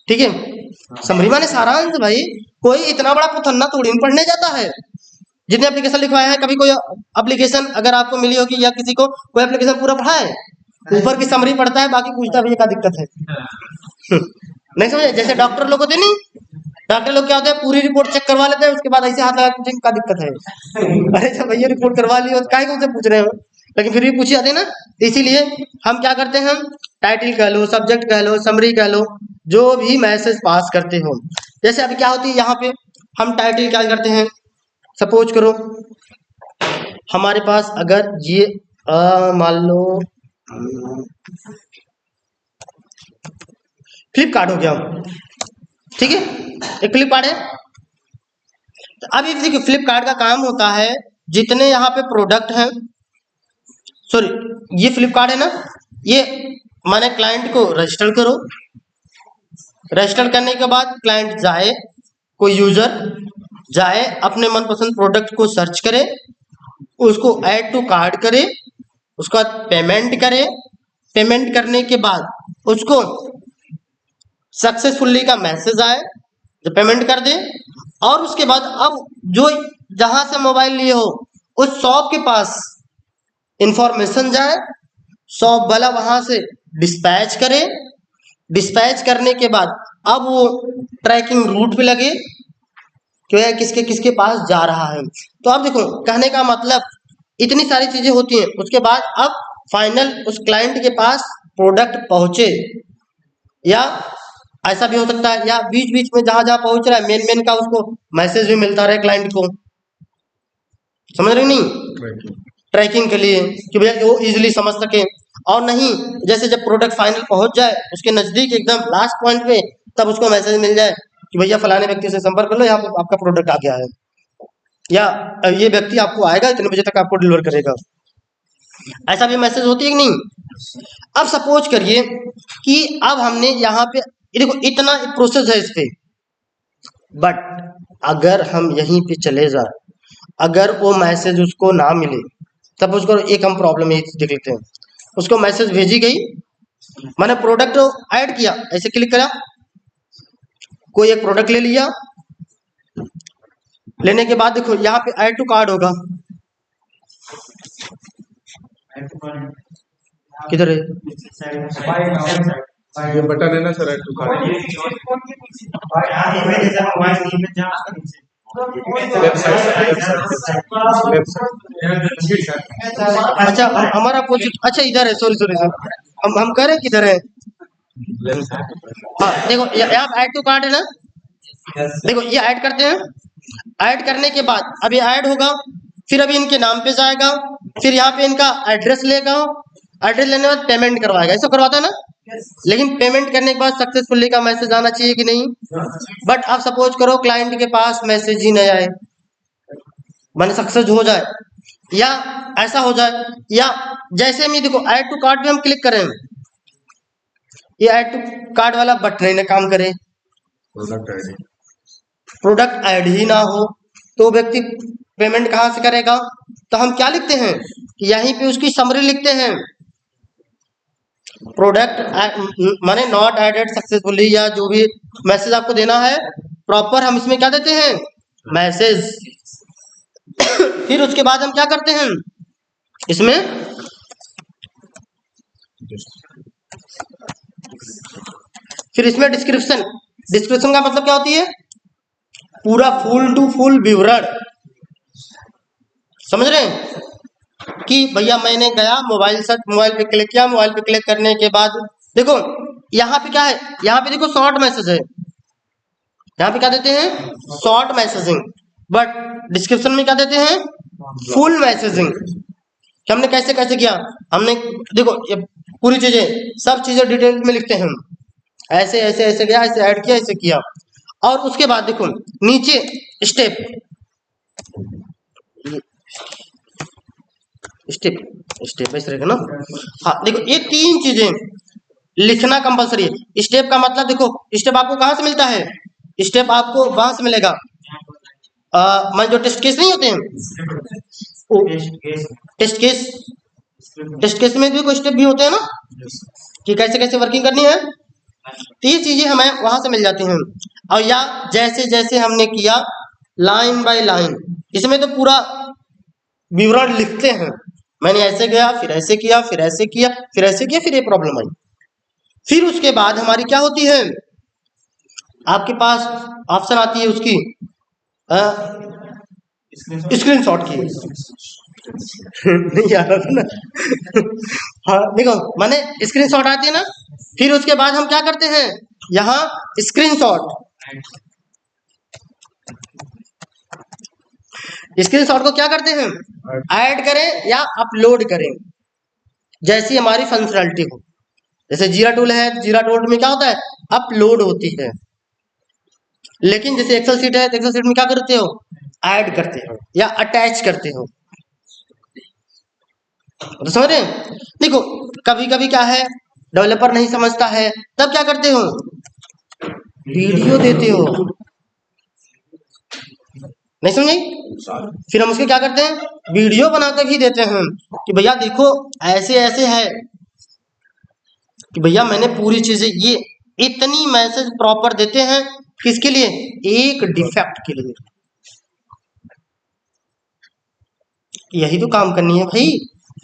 ठीक है, समरी माने सारांश। भाई कोई इतना बड़ा पुथन्ना थोड़ी पढ़ने जाता है। जितने एप्लीकेशन लिखवाए हैं, कभी कोई एप्लीकेशन अगर आपको मिली होगी या किसी को कोई एप्लीकेशन पूरा पढ़ा है? ऊपर की समरी पढ़ता है, बाकी पूछता भैया क्या दिक्कत है। नहीं समझे? जैसे डॉक्टर लोग होते नहीं, डॉक्टर लोग क्या होता है, पूरी रिपोर्ट चेक करवा लेते हैं, उसके बाद ऐसे हाथ लगा के पूछेंगे क्या दिक्कत है। अरे जब भैया रिपोर्ट करवा ली हो तो काहे को उनसे पूछ रहे हो, लेकिन फिर भी पूछी जाती है ना। इसीलिए हम क्या करते हैं, टाइटल कह लो, सब्जेक्ट कह लो, समरी कह लो, जो भी मैसेज पास करते हो। जैसे अभी क्या होती है यहाँ पे, हम टाइटल क्या करते हैं, सपोज करो हमारे पास अगर ये मान लो फ्लिपकार्ट हो गया, ठीक है, एक फ्लिपकार्ट है। तो अब ये देखिए फ्लिपकार्ट का काम होता है, जितने यहाँ पे प्रोडक्ट हैं, सॉरी ये फ्लिपकार्ट है ना, ये माने क्लाइंट को रजिस्टर करो, रजिस्टर करने के बाद क्लाइंट जाए, कोई यूजर जाए, अपने मनपसंद प्रोडक्ट को सर्च करे, उसको ऐड टू कार्ट करे, उसके बाद पेमेंट करे, पेमेंट करने के बाद उसको सक्सेसफुली का मैसेज आए, जब पेमेंट कर दे, और उसके बाद अब जो जहां से मोबाइल लिए हो उस शॉप के पास इंफॉर्मेशन जाए, शॉप वाला वहां से डिस्पैच करे, डिस्पैच करने के बाद अब वो ट्रैकिंग रूट पे लगे कि वह किसके किसके पास जा रहा है। तो अब देखो कहने का मतलब इतनी सारी चीजें होती हैं, उसके बाद अब फाइनल उस क्लाइंट के पास प्रोडक्ट पहुंचे, या ऐसा भी हो सकता है, या बीच बीच में जहां जहां पहुंच रहा है मेन मेन का उसको मैसेज भी मिलता रहे क्लाइंट को, समझ रहे नहीं, ट्रैकिंग के लिए कि भैया वो इजीली समझ सके। और नहीं जैसे जब प्रोडक्ट फाइनल पहुंच जाए उसके नजदीक एकदम लास्ट पॉइंट पे, तब उसको मैसेज मिल जाए कि भैया फलाने व्यक्ति से संपर्क कर लो, यहाँ पे आपका प्रोडक्ट आ गया है, या ये व्यक्ति आपको आएगा इतने बजे तक आपको डिलीवर करेगा। ऐसा भी मैसेज होती है कि नहीं। अब सपोज करिए कि अब हमने यहाँ पे देखो इतना प्रोसेस है इस पे, बट अगर हम यहीं पे चले जाए, अगर वो मैसेज उसको ना मिले, तब उसको एक हम प्रॉब्लम ये देख लेते हैं, उसको मैसेज भेजी गई, मैंने प्रोडक्ट ऐड किया, ऐसे क्लिक करा, कोई एक प्रोडक्ट ले लिया, लेने के बाद देखो यहाँ पे ऐड टू कार्ड होगा, किधर है, ये बटन है ना सर, ऐड टू कार्ट, अच्छा हमारा अपोजिट, अच्छा इधर है, सॉरी सॉरी सॉरी, हम कह रहे हैं किधर है, हाँ देखो यहाँ ऐड टू कार्ड है ना, देखो ये ऐड करते हैं, ऐड करने के बाद अब ये ऐड होगा, फिर अभी इनके नाम पे जाएगा, फिर यहाँ पे इनका एड्रेस लेगा, एड्रेस लेने के बाद पेमेंट करवाएगा, ऐसा करवाता है ना। लेकिन पेमेंट करने के बाद सक्सेसफुली का मैसेज आना चाहिए कि नहीं। बट अब सपोज करो क्लाइंट के पास मैसेज ही नहीं आए, माने सक्सेस हो जाए या ऐसा हो जाए, या जैसे में देखो ऐड टू कार्ट पे हम क्लिक करें, ये ऐड टू कार्ट वाला बटन ही ना काम करे, प्रोडक्ट ऐड ही ना हो, तो व्यक्ति पेमेंट कहाँ से करेगा। तो हम क्या लिखते हैं, यहीं पे उसकी समरी लिखते हैं, प्रोडक्ट माने नॉट एडेड सक्सेसफुली, या जो भी मैसेज आपको देना है प्रॉपर हम इसमें क्या देते हैं, मैसेज। फिर उसके बाद हम क्या करते हैं इसमें, फिर इसमें डिस्क्रिप्शन, डिस्क्रिप्शन का मतलब क्या होती है, पूरा फुल टू फुल विवरण, समझ रहे हैं कि भैया मैंने गया मोबाइल सर्च, मोबाइल पे क्लिक किया, मोबाइल पे क्लिक करने के बाद देखो यहाँ पे क्या है, यहाँ पे देखो शॉर्ट मैसेज है, यहाँ पे क्या देते हैं शॉर्ट मैसेजिंग, बट डिस्क्रिप्शन में क्या देते हैं फुल मैसेजिंग। कि हमने कैसे कैसे किया, हमने देखो ये पूरी चीजें सब चीजें डिटेल में लिखते हैं, ऐसे ऐसे ऐसे गया, ऐसे ऐड किया, ऐसे किया। और उसके बाद देखो नीचे स्टेप स्टेप स्टेप ऐसे रहेगा ना, हाँ देखो ये तीन चीजें लिखना कंपलसरी है। स्टेप का मतलब देखो स्टेप आपको कहाँ से मिलता है, स्टेप आपको वहां से मिलेगा, मान जो टेस्ट केस नहीं होते हैं, टेस्ट केस में भी कोई स्टेप भी होते हैं ना, कि कैसे कैसे वर्किंग करनी है, तो ये चीजें हमें वहां से मिल जाती हैं। और या जैसे जैसे हमने किया लाइन बाय लाइन, इसमें तो पूरा विवरण लिखते हैं, मैंने ऐसे गया, फिर ऐसे किया, फिर ऐसे किया, फिर ऐसे किया, फिर ये प्रॉब्लम आई। फिर उसके बाद हमारी क्या होती है, आपके पास ऑप्शन आती है उसकी स्क्रीनशॉट की। नहीं आ रहा था ना। हाँ देखो, माने स्क्रीनशॉट आती है ना, फिर उसके बाद हम क्या करते हैं, यहाँ स्क्रीनशॉट को क्या करते हैं, ऐड करें या अपलोड करें, जैसी हमारी फंक्शनलिटी हो। जैसे जीरा टूल है, जीरा टूल में क्या होता है, अपलोड होती है। लेकिन जैसे एक्सेल सीट है, एक्सेल सीट में क्या करते हो, ऐड करते हो या अटैच करते हो। तो समझ रहे हैं? देखो कभी कभी क्या है, डेवलपर नहीं समझता है, तब क्या करते हो, वीडियो देते हो। नहीं समझे? फिर हम उसके क्या करते हैं, वीडियो बनाकर भी देते हैं कि भैया देखो ऐसे ऐसे है, कि भैया मैंने पूरी चीजें ये इतनी मैसेज प्रॉपर देते हैं, किसके लिए, एक डिफेक्ट के लिए। यही तो काम करनी है भाई,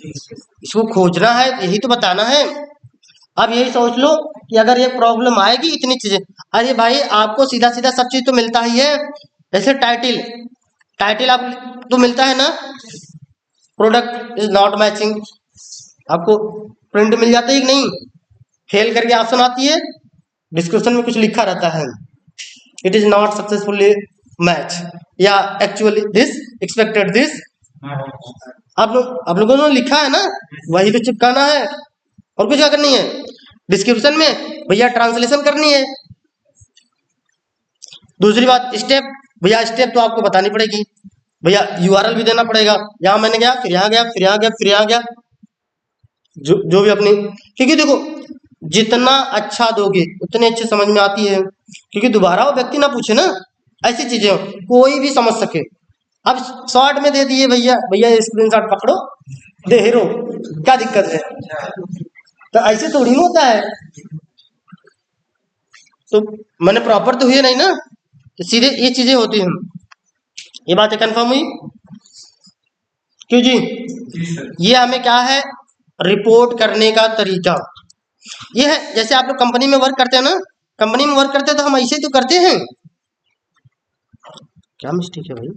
इसको खोजना है, यही तो बताना है। अब यही सोच लो कि अगर ये प्रॉब्लम आएगी इतनी चीजें, अरे भाई आपको सीधा सीधा सब चीज तो मिलता ही है। जैसे टाइटल, टाइटल आप तो मिलता है ना, प्रोडक्ट इज नॉट मैचिंग, आपको प्रिंट मिल जाता है कि नहीं, फेल करके ऑप्शन आती है, डिस्क्रिप्शन में कुछ लिखा रहता है, it is not successfully match, या एक्चुअली दिस एक्सपेक्टेड दिस। आप लोगों ने लिखा है ना, वही तो चिपकाना है, और कुछ क्या करनी है। डिस्क्रिप्शन में भैया ट्रांसलेशन करनी है। दूसरी बात स्टेप, भैया स्टेप तो आपको बतानी पड़ेगी, भैया यूआरएल भी देना पड़ेगा, यहाँ मैंने गया, फिर यहाँ गया, फिर यहाँ गया, फिर यहाँ गया, जो भी अपनी, क्योंकि देखो जितना अच्छा दोगे उतने अच्छे समझ में आती है, क्योंकि दोबारा वो व्यक्ति ना पूछे ना, ऐसी चीजें हो, कोई भी समझ सके। अब शॉर्ट में दे दिए भैया, भैया स्क्रीनशॉट पकड़ो, दे हीरो, क्या दिक्कत है, तो ऐसे थोड़ी ना होता है। तो मैंने प्रॉपर तो हुई नहीं ना, तो सीधे ये चीजें होती हैं। ये बात कंफर्म हुई क्यों जी? ये हमें क्या है, रिपोर्ट करने का तरीका ये है। जैसे आप लोग कंपनी में वर्क करते हैं ना, कंपनी में वर्क करते हैं तो हम ऐसे तो करते हैं। क्या मिस्टेक है भाई,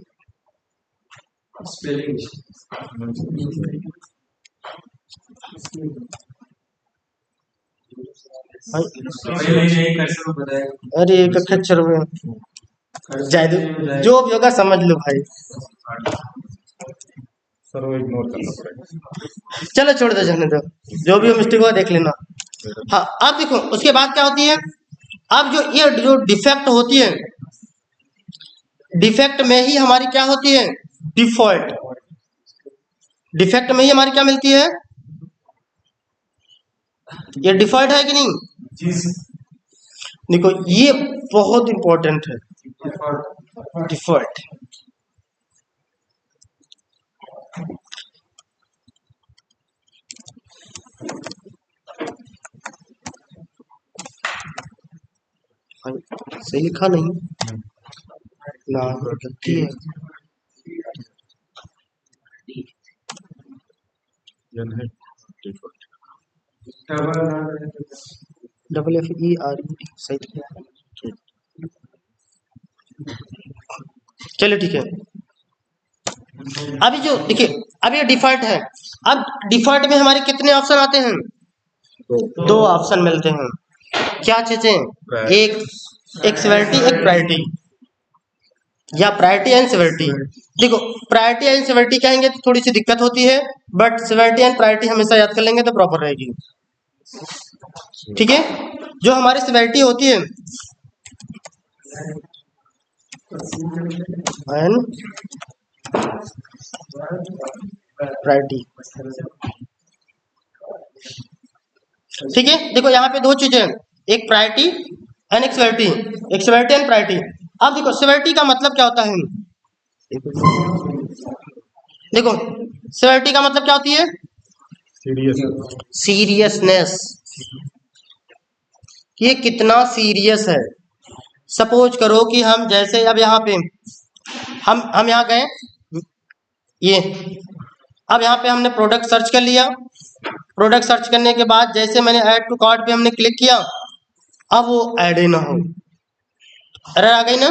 अरे एक अक्षर में जायद, जो भी होगा समझ लो भाई, सर वो इग्नोर करना पड़ेगा। चलो छोड़ दो, जाने दो, जो भी मिस्टेक हुआ देख लेना। हाँ अब देखो उसके बाद क्या होती है, अब जो डिफेक्ट होती है, डिफेक्ट में ही हमारी क्या होती है, डिफॉल्ट। डिफेक्ट में ही हमारी क्या मिलती है, ये डिफॉल्ट है कि नहीं। देखो ये बहुत इंपॉर्टेंट है, डिफॉल्ट। सही लिखा नहीं ना, गलती है। Double F E R E सही लिखा, चलो ठीक है। अभी जो देखिए, अब ये डिफॉल्ट है, अब डिफॉल्ट में हमारे कितने ऑप्शन आते हैं, दो ऑप्शन मिलते हैं। क्या चीजें, एक सिवियरिटी, एक प्रायोरिटी, या प्रायोरिटी एंड सिवियरिटी। देखो प्रायोरिटी एंड सिवियरिटी कहेंगे तो थोड़ी सी दिक्कत होती है, बट सिवियरिटी एंड प्रायोरिटी हमेशा याद कर लेंगे तो प्रॉपर रहेगी। ठीक है, जो हमारी सिवियरिटी होती है एंड प्रायोरिटी, ठीक है। देखो यहाँ पे दो चीजें, एक प्रायोरिटी एंड एक सिवियरिटी, एक सिवियरिटी एंड प्रायोरिटी। अब देखो सिवियरिटी का मतलब क्या होता है, देखो सिवियरिटी का मतलब क्या होती है, सीरियसनेस, ये कितना सीरियस है। सपोज करो कि हम जैसे अब यहाँ पे हम यहाँ गए, ये अब यहाँ पे हमने प्रोडक्ट सर्च कर लिया। प्रोडक्ट सर्च करने के बाद जैसे मैंने ऐड टू कार्ट पे हमने क्लिक किया, अब वो ऐड ही ना हो, एरर आ गई ना।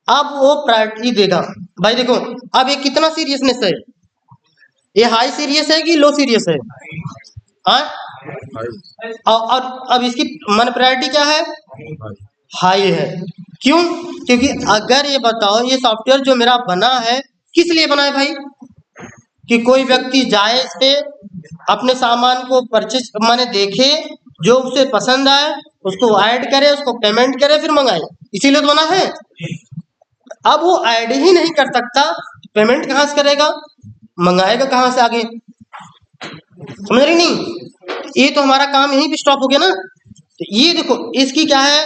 अब वो प्रायोरिटी देगा। भाई देखो अब ये कितना सीरियसनेस है, ये हाई सीरियस है कि लो सीरियस है? हाँ, और अब इसकी मन प्रायोरिटी क्या है? हाई है। क्यों? क्योंकि अगर ये बताओ ये सॉफ्टवेयर जो मेरा बना है किस लिए बना है भाई? कि कोई व्यक्ति जाए इस पे अपने सामान को परचेज माने देखे, जो उसे पसंद आए उसको ऐड करे, उसको पेमेंट करे, फिर मंगाए, इसीलिए तो बना है। अब वो ऐड ही नहीं कर सकता, पेमेंट कहाँ से करेगा, मंगाएगा कहाँ से आगे? समझ रही नहीं? ये तो हमारा काम यहीं पे स्टॉप हो गया ना। तो ये देखो इसकी क्या है,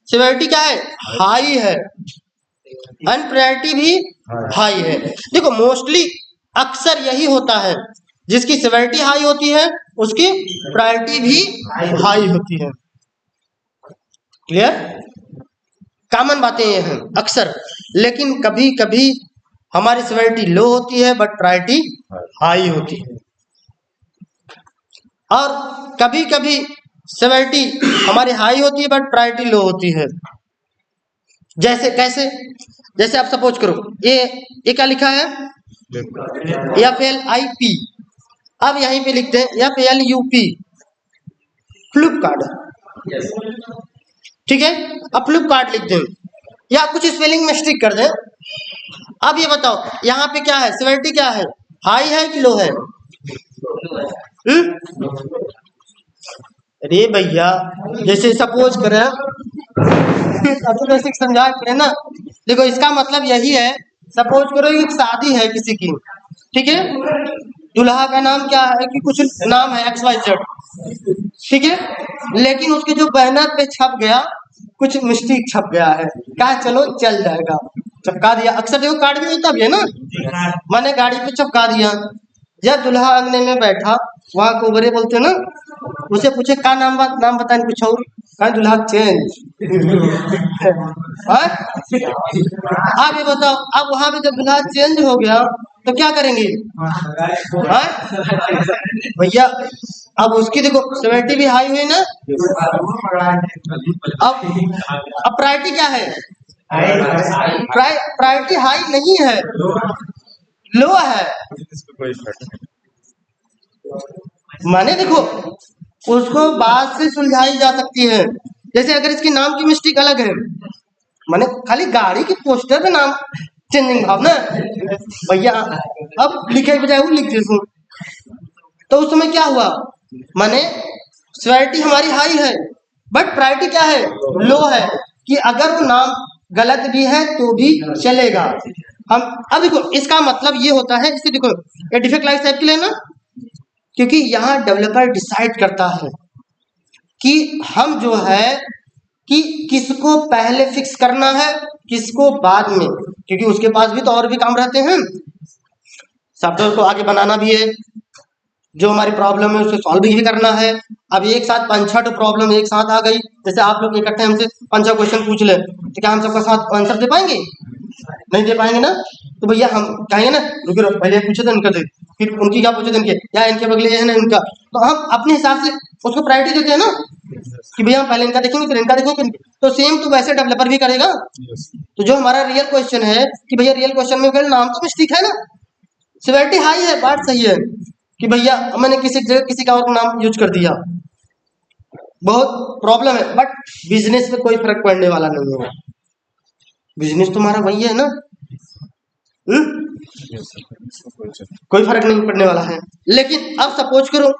सिवियरिटी क्या है? हाई है, एंड प्रायोरिटी भी हाई है। देखो मोस्टली अक्सर यही होता है, जिसकी सिवियरिटी हाई होती है उसकी प्रायोरिटी भी हाई होती है। क्लियर? कॉमन बातें ये हैं अक्सर। लेकिन कभी कभी हमारी सिवियरिटी लो होती है बट प्रायोरिटी हाई होती है, और कभी कभी सिवियरिटी हमारी हाई होती है बट प्रायोरिटी लो होती है। जैसे कैसे? जैसे आप सपोज करो ये क्या लिखा है? FLIP। अब यहीं पे लिखते हैं FLUP, फ्लिपकार्ट। ठीक है, अब फ्लिपकार्ट लिख दें या कुछ स्पेलिंग मिस्टेक कर दें। अब ये बताओ यहाँ पे क्या है, सिवियरिटी क्या है, हाई है कि लो है? अरे भैया जैसे सपोज करें तो बेसिक समझा करें ना। देखो इसका मतलब यही है, सपोज करो एक शादी है किसी की, ठीक है, दूल्हा का नाम क्या है कि कुछ नाम है XYZ, ठीक है, लेकिन उसके जो बैनर पे छप गया कुछ मिस्टेक छप गया है, कहा चलो चल जाएगा, चपका दिया। अक्सर देखो कार्ड भी होता भी है ना, मैंने गाड़ी पे चपका दिया। जब दूल्हा अंगने में बैठा, वहाँ कोबरे बोलते ना, उसे पूछे का नाम बताए कुछ और, कहा दूल्हा चेंज। आप ये बताओ अब वहां पे जब दूल्हा चेंज हो गया तो क्या करेंगे? भैया अब उसकी देखो सिवियरिटी भी हाई हुई ना। अब प्रायोरिटी क्या है? प्रायोरिटी हाई नहीं है, लो है। माने देखो उसको बात से सुलझाई जा सकती है। जैसे अगर इसके नाम की मिस्टेक अलग है, माने खाली गाड़ी की पोस्टर पे नाम चेंजिंग भाव ना भैया, अब लिखे बजाय वो लिख दे, तो उस समय क्या हुआ, माने सिवियरिटी हमारी हाई है बट प्रायोरिटी क्या है? लो है, कि अगर वो नाम गलत भी है तो भी चलेगा। हम अब देखो इसका मतलब ये होता है, इसे देखो ये डिफेक्ट लाइफ साइकिल है ना, क्योंकि यहाँ डेवलपर डिसाइड करता है कि हम जो है कि किसको पहले फिक्स करना है किसको बाद में, क्योंकि उसके पास भी तो और भी काम रहते हैं, सॉफ्टवेयर को आगे बनाना भी है, जो हमारी प्रॉब्लम है उसको सॉल्व भी करना है। अब एक साथ 5-6 प्रॉब्लम एक साथ आ गई, जैसे आप लोग इकट्ठे हमसे 5 क्वेश्चन पूछ ले तो क्या हम सबका साथ आंसर दे पाएंगे? नहीं दे पाएंगे ना। तो भैया हम कहेंगे ना रुको पहले पूछे तो इनका दे, फिर उनकी क्या पूछे तो इनके, या इनके बगले है ना इनका, तो हम अपने हिसाब से उसको प्रायोरिटी देते हैं ना कि भैया हम पहले इनका देखेंगे फिर इनका देखेंगे। तो सेम तो वैसे डेवलपर भी करेगा। तो जो हमारा रियल क्वेश्चन है कि भैया रियल क्वेश्चन में नाम तो मिस्टेक है ना, सिवियरिटी हाई है, बात सही है कि भैया मैंने किसी जगह किसी का और नाम यूज कर दिया, बहुत प्रॉब्लम है, बट बिजनेस में कोई फर्क पड़ने वाला नहीं है, बिजनेस तुम्हारा वही है ना, कोई फर्क नहीं पड़ने वाला है। लेकिन अब सपोज करो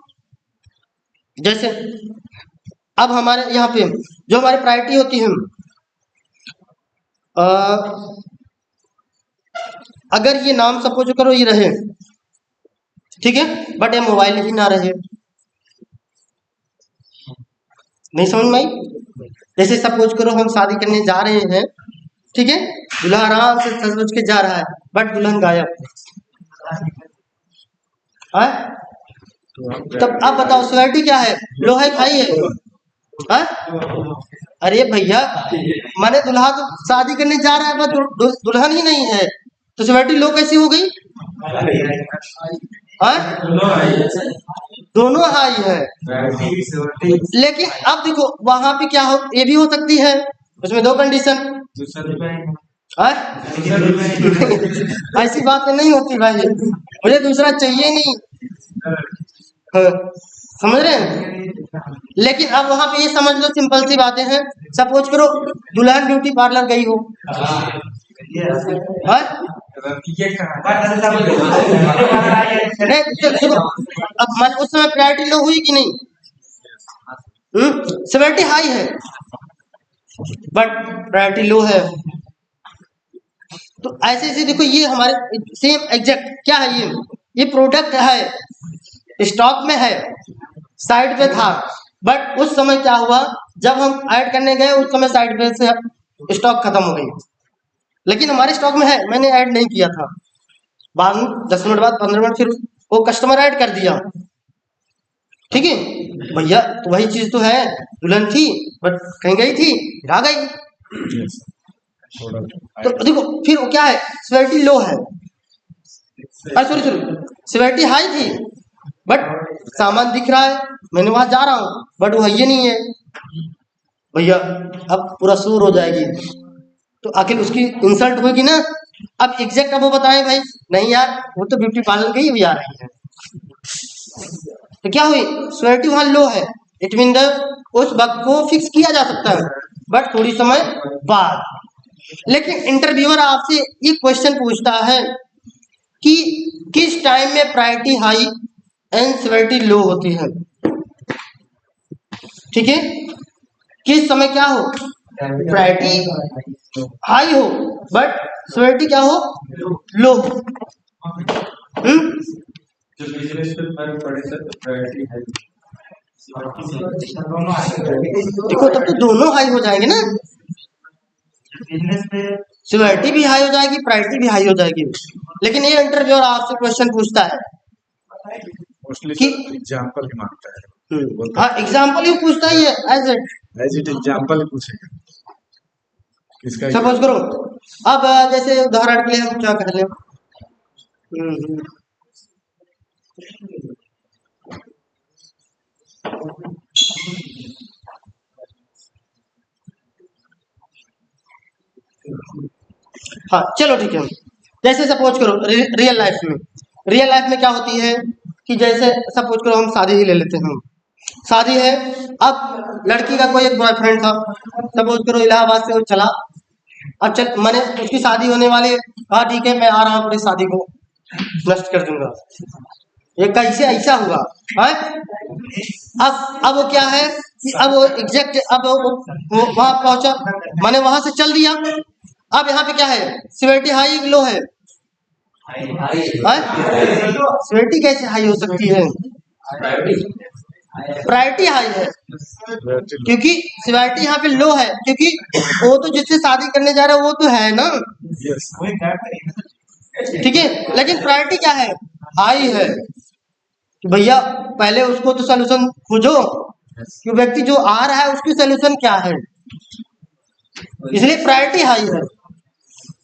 जैसे अब हमारे यहाँ पे जो हमारी प्रायोरिटी होती है, अगर ये नाम सपोज करो ये रहे, ठीक है, बट ये मोबाइल ही ना रहे, नहीं समझ में आई? जैसे सपोज करो हम शादी करने जा रहे हैं, ठीक है, दूल्हा आराम से सज के जा रहा है बट दुल्हन गायब है, तब आप बताओ सिवियरिटी क्या है, लो है हाई है? अरे भैया माने दुल्हा तो शादी करने जा रहा है बट दुल्हन ही नहीं है, तो सिवियरिटी लो कैसी हो गई? हाँ लो है दोनों हाई है, लेकिन अब देखो वहां पे क्या हो, ये भी हो सकती है, उसमें दो कंडीशन। हाँ? ऐसी बात नहीं होती भाई, मुझे दूसरा चाहिए नहीं। हाँ, समझ रहे हैं? लेकिन अब वहां पे ये समझ लो, सिंपल सी बातें हैं। सपोज करो दुल्हन ब्यूटी पार्लर गई हो, हाँ? नहीं देखो, अब मन उस समय प्रायोरिटी लो हुई कि नहीं? सिविलिटी हाई है बट प्रायोरिटी लो है। तो ऐसे ऐसे देखो, ये हमारे सेम एग्जैक्ट क्या है, ये प्रोडक्ट है, स्टॉक में है, साइड पे था, बट उस समय क्या हुआ, जब हम ऐड करने गए उस समय साइड पे से स्टॉक खत्म हो गई, लेकिन हमारे स्टॉक में है, मैंने ऐड नहीं किया था। बाद में 10 मिनट बाद 15 मिनट फिर वो कस्टमर ऐड कर दिया, ठीक है भैया, तो वही चीज तो है, दुल्हन थी बट कहीं गई थी, फिर आ गई। तो देखो फिर वो क्या है, सिविलिटी लो है, सॉरी सिविलिटी हाई थी, बट सामान दिख रहा है, मैंने वहां जा रहा हूँ, बट वो है ये नहीं है भैया, अब पूरा शोर हो जाएगी, तो आखिर उसकी इंसल्ट होगी ना। अब एग्जैक्ट अब वो बताए भाई, नहीं यार वो तो ब्यूटी पार्लर गई भी आ रही है, तो क्या हुई, सिविलिटी वहां लो है, इट मीन द उस वक्त को फिक्स किया जा सकता है, बट थोड़ी समय बाद। लेकिन इंटरव्यूअर आपसे ये क्वेश्चन पूछता है कि किस टाइम में प्रायोरिटी हाई एंड सिविलिटी लो होती है, ठीक है, किस समय क्या हो, प्रायोरिटी हाई हो बट सिविलिटी क्या हो, लो। जो बिजनेस पे फर्क पड़े सर प्रायोरिटी है। देखो तब तो दोनों हाई हो जाएंगे ना, बिजनेस पे सिविलिटी भी हाई हो जाएगी, प्रायोरिटी भी हाई हो जाएगी। लेकिन ये इंटरव्यूअर आपसे क्वेश्चन पूछता है मोस्टली कि एग्जांपल ही मांगता है, हाँ एग्जाम्पल ही पूछता ही है, एज इट एग्जांपल ही पूछेगा किसका। सपोज करो, अब जैसे उदाहरण के लिए हम क्या कर लें, हाँ चलो ठीक है, जैसे सपोज करो रियल लाइफ में क्या होती है कि जैसे सपोज करो हम शादी ही ले लेते हैं, शादी है, अब लड़की का कोई एक बॉयफ्रेंड था, सपोज करो इलाहाबाद से वो चला, अब चल मैंने उसकी शादी होने वाली है, हाँ ठीक है मैं आ रहा हूँ अपनी शादी को नष्ट कर दूंगा, ये कैसे ऐसा हुआ, हाँ? अब वो क्या है कि अब वो एग्जैक्ट अब वो वहां पहुंचा, मैंने वहां से चल दिया, अब यहाँ पे क्या है, सिविलिटी हाई लो है, सिविलिटी कैसे हाई हो सकती है, प्रायोरिटी हाई है, क्योंकि सिविलिटी यहाँ पे लो है, क्योंकि वो तो जिससे शादी करने जा रहा है वो तो है ना, ठीक है, लेकिन प्रायोरिटी क्या है, हाई है, कि भैया पहले उसको तो सोल्यूशन खोजो कि व्यक्ति जो आ रहा है उसकी सोल्यूशन क्या है, इसलिए प्रायोरिटी हाई है,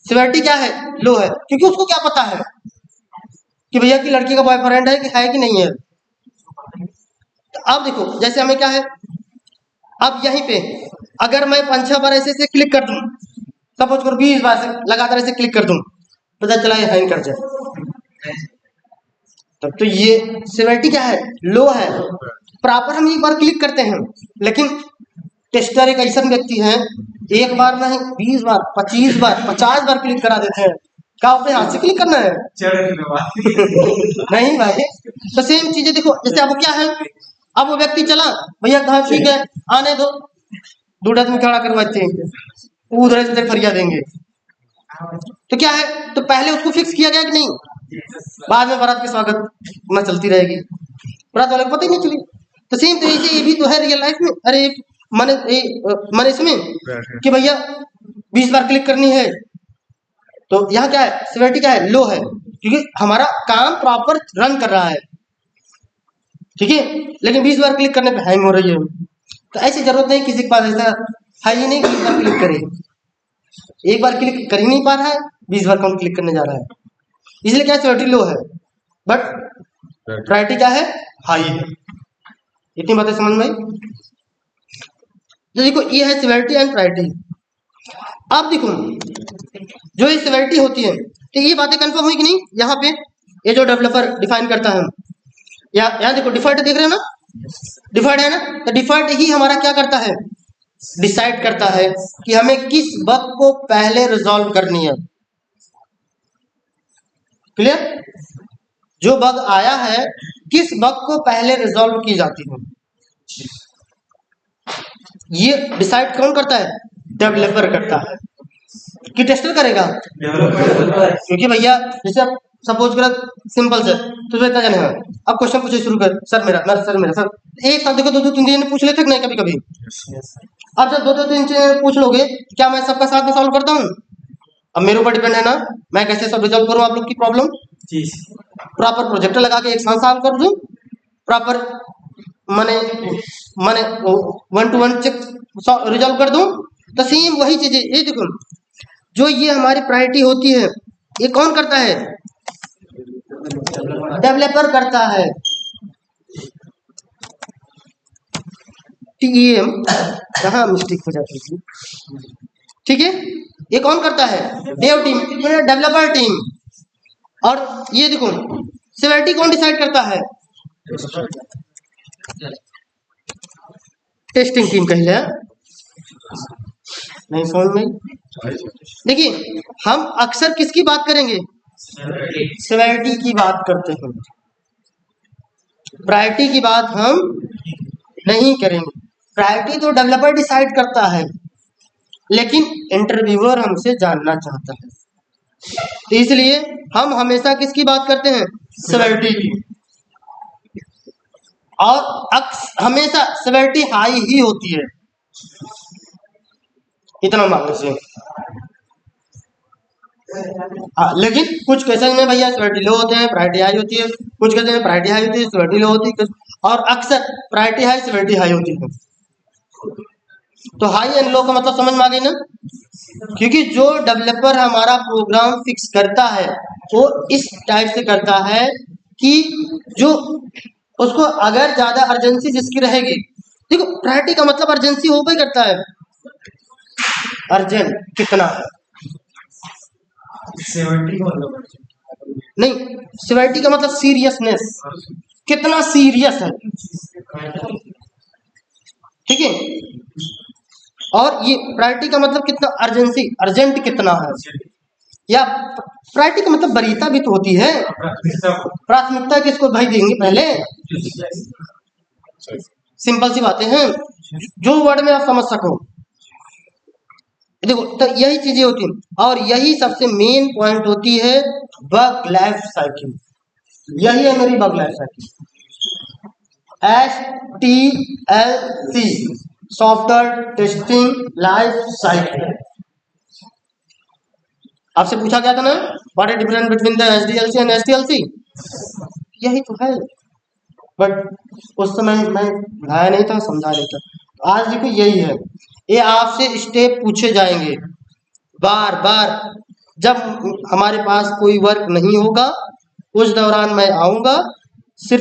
सिविलिटी क्या है, लो है, क्योंकि उसको क्या पता है कि भैया की लड़की का बॉयफ्रेंड है कि नहीं है। तो अब देखो जैसे हमें क्या है, अब यहीं पे अगर मैं 5-6 बार ऐसे क्लिक कर दूं, सपोज करो 20 बार से लगातार ऐसे क्लिक कर दूं, पता चला ये हैंग कर जाए, तब तो ये सिविलिटी क्या है, लो है। प्रॉपर हम एक बार क्लिक करते हैं, लेकिन टेस्टर एक ऐसा व्यक्ति है, एक बार नहीं 20 बार 25 बार 50 बार क्लिक करा देते हैं, क्या अपने हाथ से क्लिक करना है नहीं भाई। तो सेम चीजें देखो, जैसे अब क्या है, अब वो व्यक्ति चला, भैया कहा ठीक है आने दो, दूढ़ में खड़ा करवाते हैं, उधर से उधर फरिया देंगे, तो क्या है, तो पहले उसको फिक्स किया गया कि नहीं, बाद में बारात की स्वागत न चलती रहेगी, बारात वाले को पता ही नहीं चली। तो सेम तरीके से ये भी तो है रियल लाइफ में, अरे मैंने इसमें कि भैया 20 बार क्लिक करनी है, तो यहाँ क्या है, सिविलिटी क्या है, लो है, क्योंकि हमारा काम प्रॉपर रन कर रहा है, ठीक है, लेकिन 20 बार क्लिक करने पे हैंग हो रही है। तो ऐसी जरूरत नहीं किसी के पास ऐसा है ही नहीं 20 बार क्लिक करे, एक बार क्लिक कर ही नहीं पा रहा है, 20 बार कौन क्लिक करने जा रहा है, इसलिए क्या सिविलिटी लो है, बट प्रायोरिटी क्या है, हाई है। इतनी बातें समझ में आई। तो देखो ये है सिवियरिटी एंड प्रायोरिटी। अब देखो जो ये सिवियरिटी होती है, तो ये बातें कंफर्म हुई कि नहीं। यहाँ पे ये जो डेवलपर डिफाइन करता है, यहाँ देखो डिफॉल्ट देख रहे हो ना, डिफॉल्ट है ना, तो डिफॉल्ट ही हमारा क्या करता है, डिसाइड करता है कि हमें किस बग को पहले रिजॉल्व करनी है। क्लियर, जो बग आया है किस बग को पहले रिजॉल्व की जाती है, ये डिसाइड कौन करता है, डेवलपर करता है कि टेस्टर करेगा। क्योंकि भैया जैसे आप सपोज करो सिंपल से तो इतना जाने अब क्वेश्चन पूछे शुरू कर, सर मेरा सर एक साथ देखो 2-2 3 पूछ लेते नहीं कभी कभी। अब जब 2-2 3 पूछ लोगे, क्या मैं सबका साथ में सॉल्व करता हूँ? अब मेरे ऊपर डिपेंड है ना, मैं कैसे सब रिजॉल्व करूँ आप लोग की प्रॉब्लम। प्रॉपर प्रोजेक्टर लगा के एक साथ सॉल्व कर दूं, प्रॉपर माने 1-to-1 चेक रिजॉल्व कर दूं। तो सेम वही चीजें ये देखो, जो ये हमारी प्रायोरिटी होती है ये कौन करता है, डेवलपर करता है। टीएम कहाँ मिस्टेक हो जाती है, ठीक है, ये कौन करता है, डेव टीम, डेवलपर टीम। और ये देखो सिवियरिटी कौन डिसाइड करता है, टेस्टिंग टीम कह लिया नहीं समझ में। देखिए हम अक्सर किसकी बात करेंगे, सिवियरिटी की बात करते हैं, प्रायोरिटी की बात हम नहीं करेंगे। प्रायोरिटी तो डेवलपर डिसाइड करता है, लेकिन इंटरव्यूअर हमसे जानना चाहता है, तो इसलिए हम हमेशा किसकी बात करते हैं, सिवियरिटी की। और हमेशा सिवियरिटी हाई ही होती है, इतना मान लीजिए। लेकिन कुछ केसेस में भैया सिवियरिटी लो होते हैं, प्रायोरिटी हाई होती है, कुछ केसेस में प्रायोरिटी हाई होती है, सिवियरिटी लो होती है, और अक्सर प्रायोरिटी हाई सिवियरिटी हाई होती है। तो हाई एंड लो का मतलब समझ में आ गई ना, क्योंकि जो डेवलपर हमारा प्रोग्राम फिक्स करता है वो इस टाइप से करता है कि जो उसको अगर ज्यादा अर्जेंसी जिसकी रहेगी, देखो प्रायोरिटी का मतलब अर्जेंसी होगा ही करता है, अर्जेंट कितना है, 70 नहीं सिवियरिटी का मतलब सीरियसनेस, कितना सीरियस है, ठीक है। और ये प्रायोरिटी का मतलब कितना अर्जेंसी, अर्जेंट कितना है, या प्रायोरिटी का मतलब वरीयता भी तो होती है, प्राथमिकता किसको भाई देंगे पहले, सिंपल सी बातें हैं जो वर्ड में आप समझ सको। देखो तो यही चीजें होती हैं, और यही सबसे मेन पॉइंट होती है बग लाइफ साइकिल। यही है मेरी bug life cycle, STLC, software testing life cycle. आपसे पूछा गया था ना, what is difference between the SDLC and STLC, यही तो है, बट उस समय मैं पढ़ाया नहीं था, समझा नहीं था। तो आज देखो यही है, ये आपसे स्टेप पूछे जाएंगे बार बार। जब हमारे पास कोई वर्क नहीं होगा उस दौरान मैं आऊंगा, सिर्फ